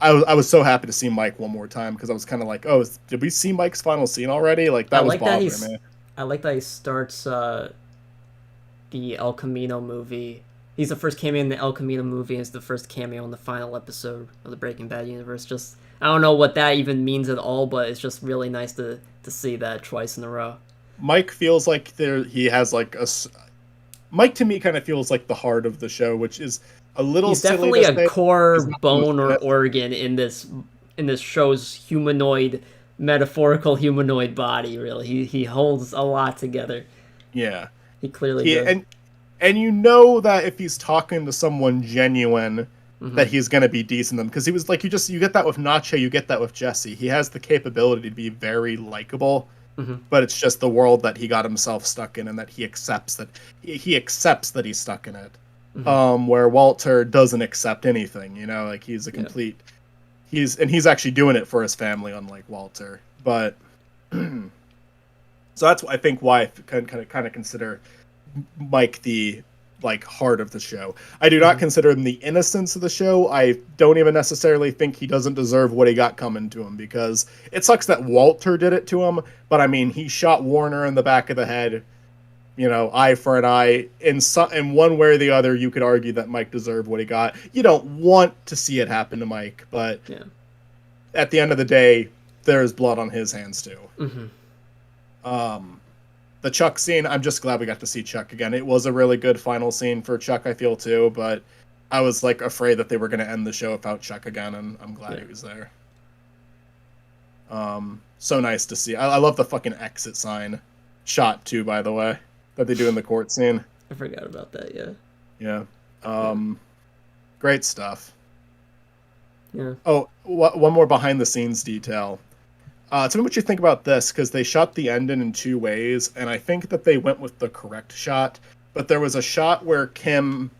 I was so happy to see Mike one more time because I was kind of like, oh, did we see Mike's final scene already? Like that was bothering me. I like that he starts the El Camino movie. He's the first cameo in the El Camino movie, and it's the first cameo in the final episode of the Breaking Bad universe. Just I don't know what that even means at all, but it's just really nice to see that twice in a row. Mike feels like he has like Mike to me kind of feels like the heart of the show, which is a little He's silly definitely to a say. core bone or organ in this show's metaphorical humanoid body. Really, he holds a lot together. Yeah, he clearly does. And you know that if he's talking to someone genuine, that he's gonna be decent to them, because he was like, you get that with Nacho, you get that with Jesse. He has the capability to be very likable. But it's just the world that he got himself stuck in, and that he accepts that he's stuck in it. Where Walter doesn't accept anything, like he's a complete. He's actually doing it for his family, unlike Walter. But so that's I think why I kind of consider Mike the heart of the show. I do not consider him the innocence of the show. I don't even necessarily think he doesn't deserve what he got coming to him, because it sucks that Walter did it to him, but I mean, he shot Warner in the back of the head, eye for an eye. In one way or the other, you could argue that Mike deserved what he got. You don't want to see it happen to Mike, but at the end of the day, there's blood on his hands too. The Chuck scene, I'm just glad we got to see Chuck again. It was a really good final scene for Chuck, I feel, too, but I was, afraid that they were going to end the show without Chuck again, and I'm glad he was there. So nice to see. I love the fucking exit sign shot, too, by the way, that they do in the court scene. I forgot about that, Yeah. Great stuff. Yeah. Oh, one more behind-the-scenes detail. Tell me what you think about this, because they shot the ending in 2 ways, and I think that they went with the correct shot, but there was a shot where Kim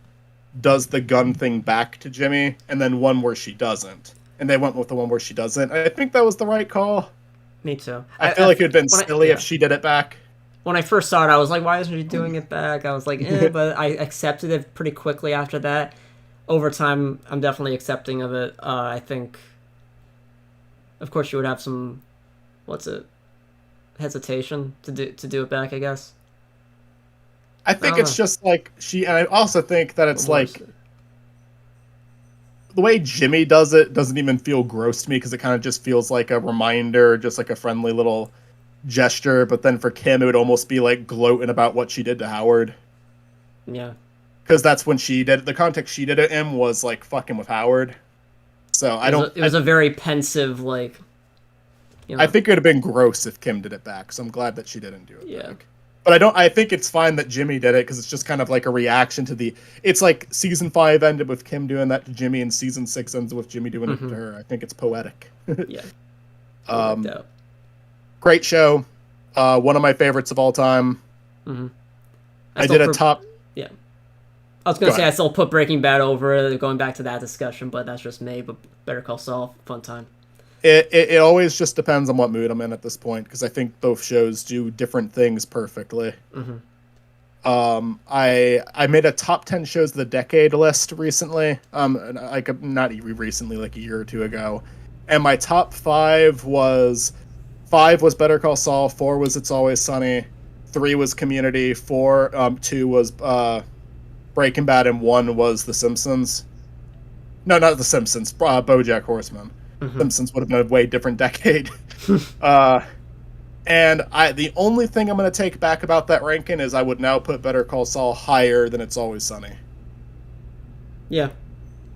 does the gun thing back to Jimmy, and then one where she doesn't. And they went with the one where she doesn't. I think that was the right call. Me too. I feel like it would have been silly if she did it back. When I first saw it, I was like, why isn't she doing it back? I was like, but I accepted it pretty quickly after that. Over time, I'm definitely accepting of it. I think, of course, you would have some... hesitation to do it back, I guess. I think it's just like and I also think that it's like the way Jimmy does it doesn't even feel gross to me, because it kind of just feels like a reminder, just like a friendly little gesture. But then for Kim, it would almost be like gloating about what she did to Howard. Yeah. Because that's when she did it. The context she did it in was like fucking with Howard. So it was a very pensive, like... I think it would have been gross if Kim did it back, so I'm glad that she didn't do it back. But I think it's fine that Jimmy did it, because it's just kind of like a reaction to it's like season 5 ended with Kim doing that to Jimmy, and season 6 ends with Jimmy doing it to her. I think it's poetic. Great show. One of my favorites of all time. I did a top... Yeah. I was going to say, I still put Breaking Bad over it, going back to that discussion, but that's just me. But Better Call Saul, fun time. It always just depends on what mood I'm in at this point, because I think both shows do different things perfectly. I made a top 10 shows of the decade list recently, not recently, like a year or 2 ago, and my top 5 was 5 was Better Call Saul, 4 was It's Always Sunny, 3 was Community, 2 was Breaking Bad, and 1 was The Simpsons. No, not The Simpsons. BoJack Horseman. Mm-hmm. Simpsons would have been a way different decade. And the only thing I'm going to take back about that ranking is I would now put Better Call Saul higher than It's Always Sunny. Yeah.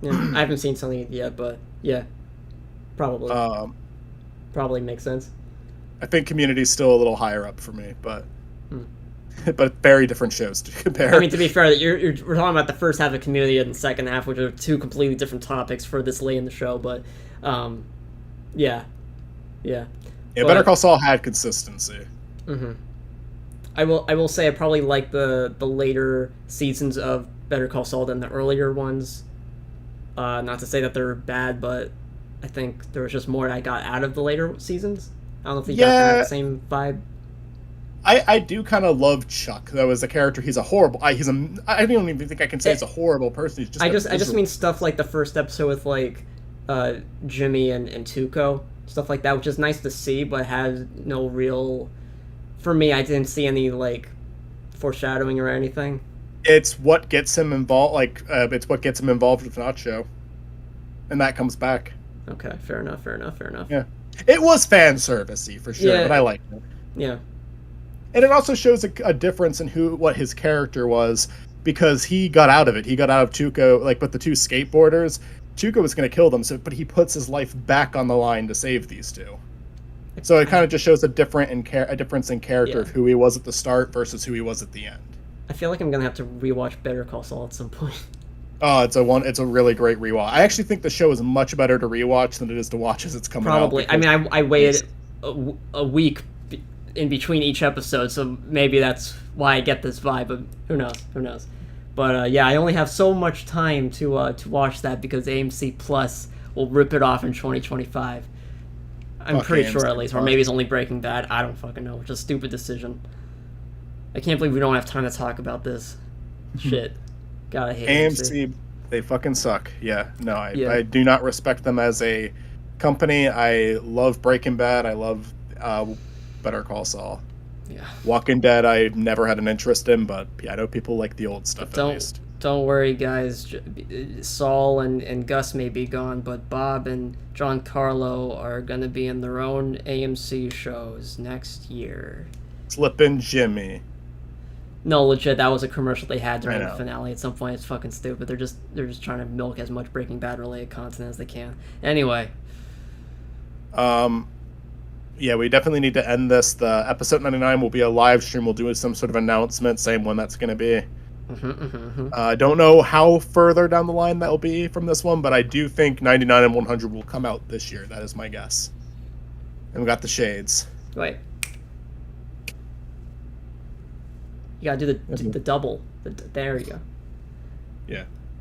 I haven't seen something yet, but yeah, probably. Probably makes sense. I think Community's still a little higher up for me, but but very different shows to compare. I mean, to be fair, we're talking about the first half of Community and the second half, which are two completely different topics for this late in the show. But yeah. Better Call Saul had consistency. Mm-hmm. I will say I probably like the later seasons of Better Call Saul than the earlier ones. Not to say that they're bad, but I think there was just more I got out of the later seasons. I don't know if you got that same vibe. I do kind of love Chuck. That was a character. He's a horrible. I don't even think I can say he's a horrible person. He's just. I just mean stuff like the first episode with like Jimmy and Tuco, stuff like that, which is nice to see, but has no real. For me, I didn't see any like foreshadowing or anything. It's what gets him involved. It's what gets him involved with Nacho, and that comes back. Okay, fair enough. Yeah, it was fan servicey for sure, but I liked it. Yeah, and it also shows a difference in what his character was, because he got out of it. He got out of Tuco, with the two skateboarders. Tuco was going to kill them, but he puts his life back on the line to save these two. So it kind of just shows a difference in character of who he was at the start versus who he was at the end. I feel like I'm gonna have to rewatch Better Call Saul at some point. Oh, it's a really great rewatch. I actually think the show is much better to rewatch than it is to watch as it's coming out. Probably. I mean, I waited a week in between each episode, so maybe that's why I get this vibe. But who knows? But I only have so much time to watch that because AMC Plus will rip it off in 2025. I'm pretty sure, at least, or maybe it's only Breaking Bad. I don't fucking know. It's a stupid decision. I can't believe we don't have time to talk about this. Shit. Gotta hate AMC. They fucking suck. Yeah. No, I do not respect them as a company. I love Breaking Bad. I love Better Call Saul. Yeah. Walking Dead, I never had an interest in, but I know people like the old stuff at least. Don't worry, guys. Saul and Gus may be gone, but Bob and Giancarlo are going to be in their own AMC shows next year. Slippin' Jimmy. No, legit, that was a commercial they had during the finale. At some point, it's fucking stupid. They're just trying to milk as much Breaking Bad related content as they can. Anyway. Yeah, we definitely need to end this. The episode 99 will be a live stream. We'll do some sort of announcement saying when that's going to be. I don't know how further down the line that will be from this one, but I do think 99 and 100 will come out this year. That is my guess. And we got the shades. Wait. You gotta do the double. There you go. Yeah.